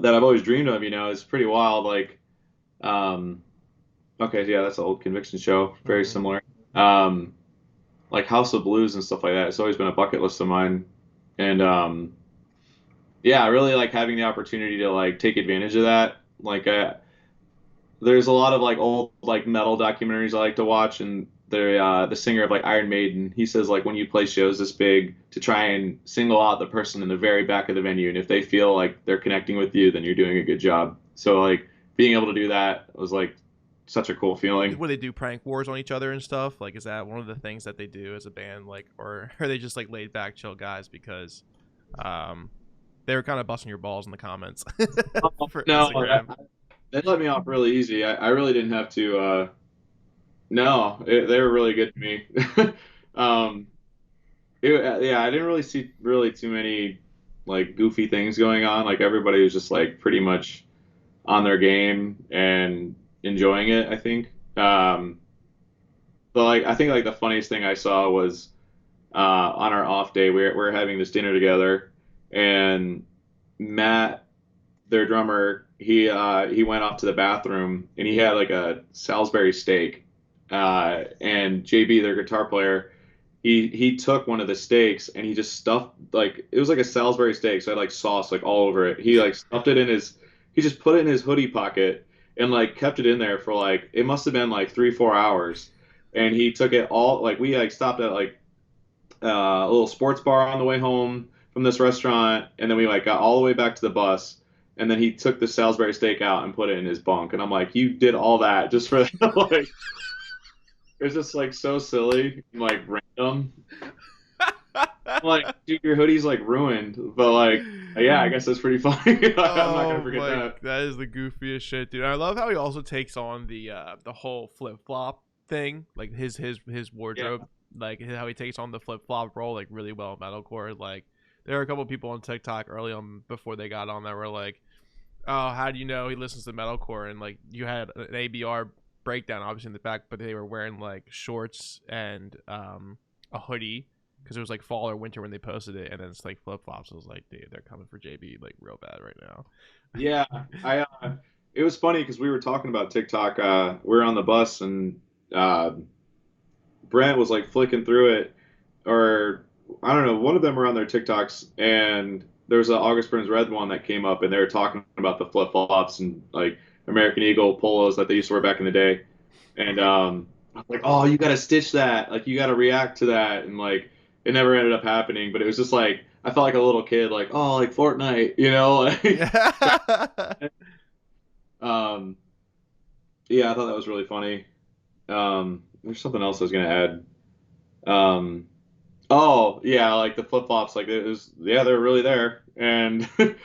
that I've always dreamed of. It's pretty wild. Like, okay, yeah, that's an old Conviction show, very similar. Like House of Blues and stuff like that. It's always been a bucket list of mine, and I really like having the opportunity to like take advantage of that. Like there's a lot of like old like metal documentaries I like to watch, and the singer of like Iron Maiden, he says like when you play shows this big, to try and single out the person in the very back of the venue, and if they feel like they're connecting with you, then you're doing a good job. So like being able to do that was like such a cool feeling. Where they do prank wars on each other and stuff, like is that one of the things that they do as a band, like, or are they just like laid back chill guys? Because they were kind of busting your balls in the comments. For Instagram. They let me off really easy. I really didn't have to. They were really good to me. I didn't really see too many like goofy things going on. Like everybody was just like pretty much on their game and enjoying it, I think. But like I think like the funniest thing I saw was on our off day we're having this dinner together, and Matt, their drummer, he went off to the bathroom, and he had like a Salisbury steak, and JB, their guitar player, he took one of the steaks and he just stuffed, like it was like a Salisbury steak, so I had like sauce like all over it. He like stuffed it he just put it in his hoodie pocket and like kept it in there for like, it must have been like 3-4 hours, and he took it all, like we like stopped at like a little sports bar on the way home from this restaurant, and then we like got all the way back to the bus. And then he took the Salisbury steak out and put it in his bunk. And I'm like, you did all that just for that? Like, it's just like so silly and like random. I'm like, dude, your hoodie's like ruined. But like, yeah, I guess that's pretty funny. I'm not gonna forget that. That is the goofiest shit, dude. I love how he also takes on the whole flip flop thing, like his wardrobe, like how he takes on the flip flop role like really well in metalcore. Like there are a couple of people on TikTok early on before they got on that were like, oh, how do you know he listens to metalcore? And like you had an ABR breakdown obviously in the back, but they were wearing like shorts and a hoodie because it was like fall or winter when they posted it, and then it's like flip flops. I was like, dude, they're coming for JB like real bad right now. Yeah, I it was funny because we were talking about TikTok. We were on the bus and Brent was like flicking through it, or I don't know, one of them were on their TikToks, and there was an August Burns Red one that came up, and they were talking about the flip flops and like American Eagle polos that they used to wear back in the day, and I was like, oh, you got to stitch that, like you got to react to that, and like it never ended up happening, but it was just like I felt like a little kid, like oh, like Fortnite, you know, like, yeah, I thought that was really funny. There's something else I was gonna add. Oh yeah, like the flip flops, like it was, yeah, they're really there, and it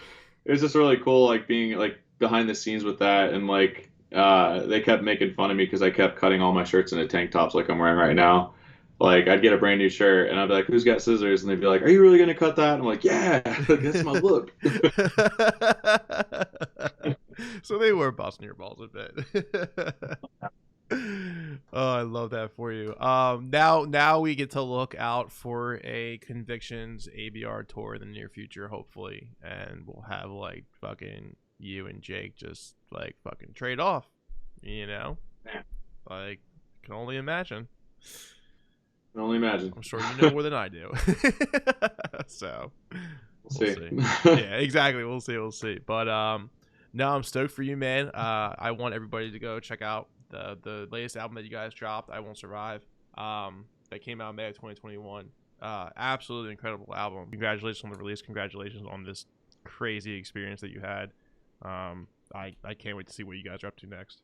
was just really cool, like being like behind the scenes with that, and like they kept making fun of me because I kept cutting all my shirts into tank tops like I'm wearing right now. Like I'd get a brand new shirt and I'd be like, "Who's got scissors?" And they'd be like, "Are you really gonna cut that?" And I'm like, "Yeah, that's my look." So they were busting your balls a bit. Oh, I love that for you. Now we get to look out for a Convictions ABR tour in the near future, hopefully, and we'll have like fucking you and Jake just like fucking trade off, you know? Yeah. Like, can only imagine. Can only imagine. I'm sure you know more than I do. So We'll see. Yeah, exactly. We'll see. But no, I'm stoked for you, man. I want everybody to go check out the latest album that you guys dropped, I Won't Survive. That came out in May of 2021. Absolutely incredible album. Congratulations on the release. Congratulations on this crazy experience that you had. I can't wait to see what you guys are up to next.